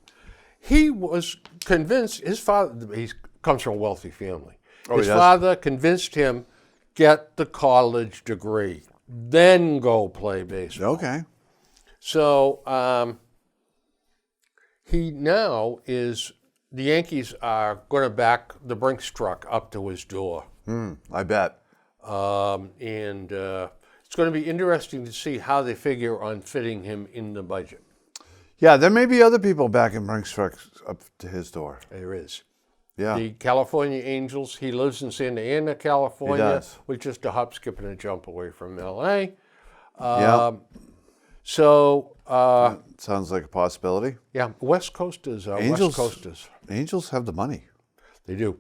Speaker 1: He was convinced, his father, he comes from a wealthy family. His
Speaker 2: he does?
Speaker 1: father convinced him, get the college degree, then go play baseball.
Speaker 2: Okay.
Speaker 1: So he now is, the Yankees are going to back the Brinks truck up to his door.
Speaker 2: I bet.
Speaker 1: And it's going to be interesting to see how they figure on fitting him in the budget.
Speaker 2: Yeah, there may be other people backing Brinks trucks up to his door.
Speaker 1: There is.
Speaker 2: Yeah.
Speaker 1: The California Angels, he lives in Santa Ana, California,
Speaker 2: does.
Speaker 1: which is just a hop, skip, and a jump away from L.A.
Speaker 2: Yeah.
Speaker 1: So,
Speaker 2: Sounds like a possibility.
Speaker 1: yeah, West Coasters are
Speaker 2: Angels-
Speaker 1: West Coasters.
Speaker 2: Angels have the money.
Speaker 1: They do.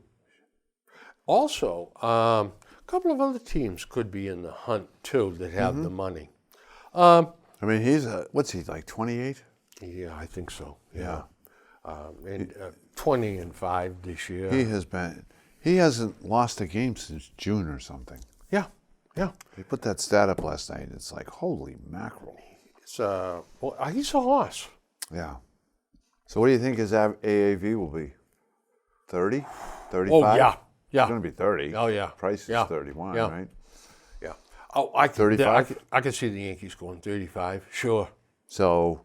Speaker 1: Also, a couple of other teams could be in the hunt, too, that have the money.
Speaker 2: I mean, he's what's he like? 28.
Speaker 1: Yeah, I think so. Yeah. And 20-5 this year.
Speaker 2: He hasn't lost a game since June or something.
Speaker 1: Yeah, yeah.
Speaker 2: He put that stat up last night. It's like, holy mackerel.
Speaker 1: It's well, he's a horse.
Speaker 2: Yeah. So what do you think his AAV will be? 30? 35?
Speaker 1: Oh yeah,
Speaker 2: It's
Speaker 1: yeah,
Speaker 2: going to be 30.
Speaker 1: Oh, yeah.
Speaker 2: Price is
Speaker 1: Yeah.
Speaker 2: 31,
Speaker 1: Yeah.
Speaker 2: right?
Speaker 1: yeah. Oh, I could,
Speaker 2: 35?
Speaker 1: I could see the Yankees going 35. Sure.
Speaker 2: So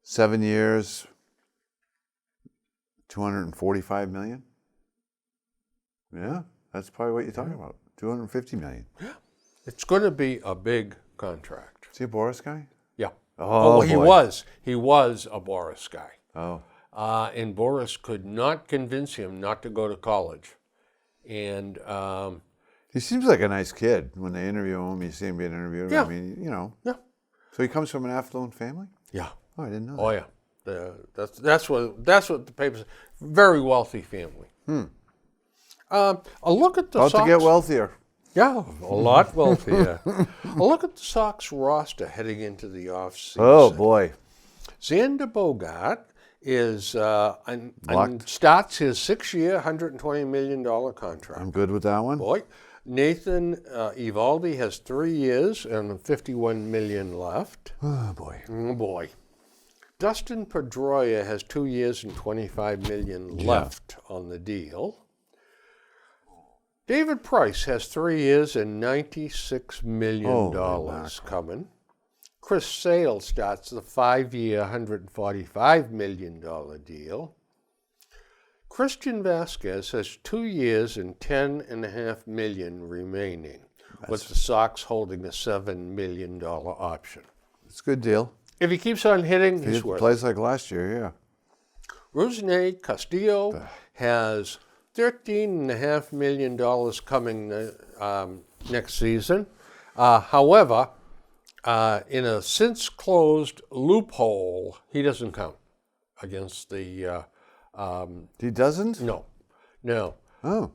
Speaker 2: 7 years, 245 million? Yeah, that's probably what you're talking about. 250 million.
Speaker 1: It's going to be a big contract.
Speaker 2: Is he a Boris guy?
Speaker 1: Yeah.
Speaker 2: Oh,
Speaker 1: he
Speaker 2: boy.
Speaker 1: was. He was a Boris guy.
Speaker 2: Oh.
Speaker 1: And Boris could not convince him not to go to college. And
Speaker 2: He seems like a nice kid. When they interview him, you see him being interviewed.
Speaker 1: Yeah.
Speaker 2: I mean, you know.
Speaker 1: yeah,
Speaker 2: So he comes from an affluent family?
Speaker 1: yeah.
Speaker 2: Oh, I didn't know that.
Speaker 1: Oh yeah, that's what the papers. Very wealthy family. A look at the
Speaker 2: About
Speaker 1: Sox.
Speaker 2: to get wealthier.
Speaker 1: Yeah, a lot wealthier. A look at the Sox roster heading into the offseason.
Speaker 2: Oh, boy.
Speaker 1: Xander Bogart is and
Speaker 2: Locked.
Speaker 1: starts his 6-year, $120 million contract.
Speaker 2: I'm good with that one.
Speaker 1: Boy, Nathan Eovaldi has 3 years and $51 million left.
Speaker 2: Oh, boy.
Speaker 1: Oh boy. Dustin Pedroia has 2 years and $25 million left on the deal. David Price has 3 years and $96 million coming. Chris Sale starts the 5-year, $145 million deal. Christian Vasquez has 2 years and $10.5 million remaining, with the Sox holding a $7 million option.
Speaker 2: It's a good deal.
Speaker 1: If he keeps on hitting,
Speaker 2: He
Speaker 1: he's worth it.
Speaker 2: plays like last year, yeah.
Speaker 1: Rusney Castillo has $13.5 million coming next season. However, in a since-closed loophole, he doesn't count against the...
Speaker 2: He doesn't?
Speaker 1: no.
Speaker 2: Oh,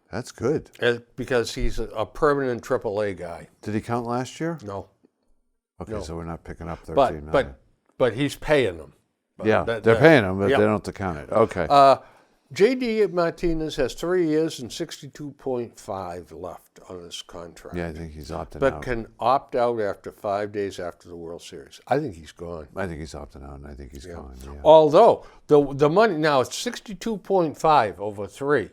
Speaker 2: that's good.
Speaker 1: Because he's a permanent AAA guy.
Speaker 2: Did he count last year?
Speaker 1: No.
Speaker 2: Okay,
Speaker 1: No.
Speaker 2: so we're not picking up 13 million.
Speaker 1: But he's paying them.
Speaker 2: Yeah, they're paying him, but
Speaker 1: yeah.
Speaker 2: they don't have to count it. Okay.
Speaker 1: J.D. Martinez has 3 years and $62.5 left on his contract.
Speaker 2: Yeah, I think he's opting
Speaker 1: But
Speaker 2: out.
Speaker 1: can opt out after 5 days after the World Series. I think he's gone.
Speaker 2: I think he's opting out, and I think he's gone. Yeah.
Speaker 1: Although the money now it's 62.5 over 3,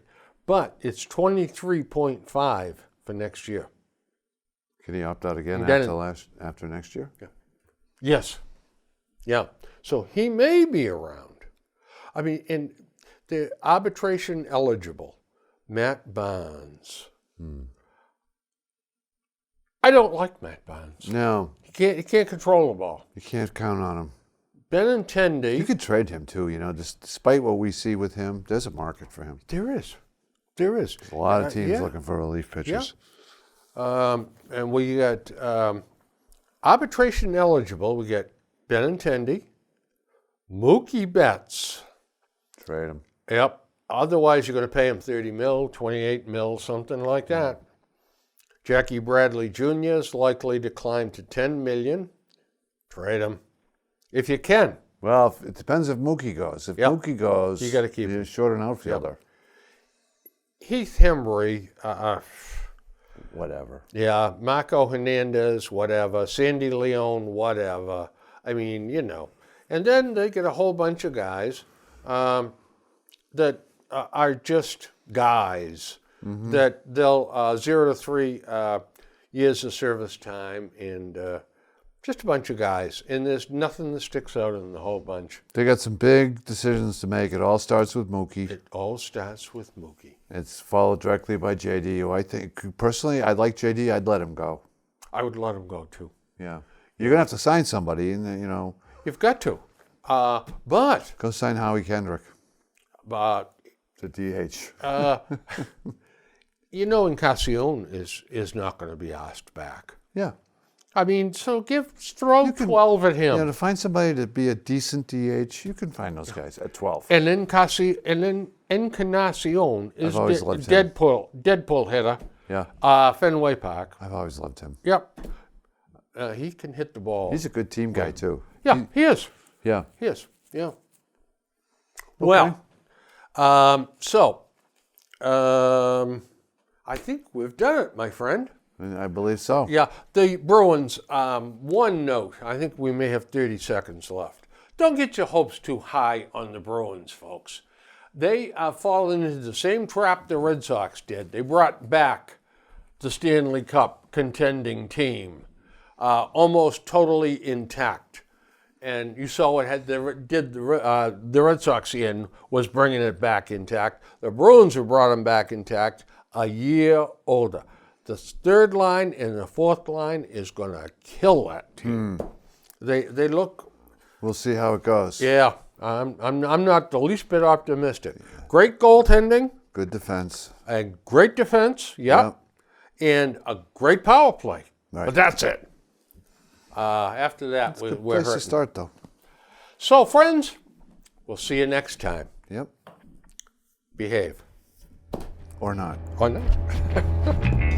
Speaker 1: but it's 23.5 for next year.
Speaker 2: Can he opt out again
Speaker 1: Then
Speaker 2: after next year?
Speaker 1: Yes. Yeah. So he may be around. I mean, and the arbitration eligible, Matt Barnes. I don't like Matt Barnes.
Speaker 2: No,
Speaker 1: He can't control the ball.
Speaker 2: you can't count on him.
Speaker 1: Benintendi.
Speaker 2: You could trade him too. You know, despite what we see with him, there's a market for him.
Speaker 1: There is. There is.
Speaker 2: A lot of teams
Speaker 1: yeah.
Speaker 2: looking for relief pitchers.
Speaker 1: And we got arbitration eligible. We get Benintendi, Mookie Betts.
Speaker 2: Trade him.
Speaker 1: Yep. Otherwise, you're going to pay him 30 mil, 28 mil, something like that. Jackie Bradley Jr. is likely to climb to 10 million. Trade him. If you can.
Speaker 2: Well, it depends if Mookie goes. If
Speaker 1: Yep.
Speaker 2: Mookie goes,
Speaker 1: You gotta keep
Speaker 2: you're short an outfielder.
Speaker 1: Heath Hembry,
Speaker 2: Whatever.
Speaker 1: yeah, Marco Hernandez, whatever, Sandy Leone, whatever. I mean, And then they get a whole bunch of guys that are just guys that they'll 0 to 3 years of service time and just a bunch of guys. And there's nothing that sticks out in the whole bunch.
Speaker 2: They got some big decisions to make. It all starts with Mookie.
Speaker 1: It all starts with Mookie.
Speaker 2: It's followed directly by JD, who I think, personally, I like JD. I'd let him go.
Speaker 1: I would let him go too.
Speaker 2: Yeah. You're going to have to sign somebody, and
Speaker 1: You've got to. But
Speaker 2: go sign Howie Kendrick
Speaker 1: to
Speaker 2: DH.
Speaker 1: Encarnacion is not going to be asked back.
Speaker 2: Yeah.
Speaker 1: I mean, so throw 12 at him.
Speaker 2: To find somebody to be a decent DH, you can find those guys at 12.
Speaker 1: And then Encarnacion is
Speaker 2: I've always loved him.
Speaker 1: Deadpool hitter.
Speaker 2: Yeah.
Speaker 1: Fenway Park.
Speaker 2: I've always loved him.
Speaker 1: Yep. He can hit the ball.
Speaker 2: He's a good team guy, too.
Speaker 1: Yeah, he is.
Speaker 2: Yeah.
Speaker 1: He is. Yeah. Well, I think we've done it, my friend.
Speaker 2: I believe so.
Speaker 1: Yeah, the Bruins, one note. I think we may have 30 seconds left. Don't get your hopes too high on the Bruins, folks. They are falling into the same trap the Red Sox did. They brought back the Stanley Cup contending team, almost totally intact. And you saw what the Red Sox was bringing it back intact. The Bruins have brought them back intact a year older. The third line and the fourth line is going to kill that team. They look.
Speaker 2: We'll see how it goes.
Speaker 1: Yeah, I'm not the least bit optimistic. Great goaltending.
Speaker 2: Good defense.
Speaker 1: And great defense. Yep. And a great power play.
Speaker 2: Right.
Speaker 1: But that's it. After that, we're
Speaker 2: Place
Speaker 1: hurting.
Speaker 2: to start, though.
Speaker 1: So, friends, we'll see you next time.
Speaker 2: Yep.
Speaker 1: Behave.
Speaker 2: Or not.
Speaker 1: Or not.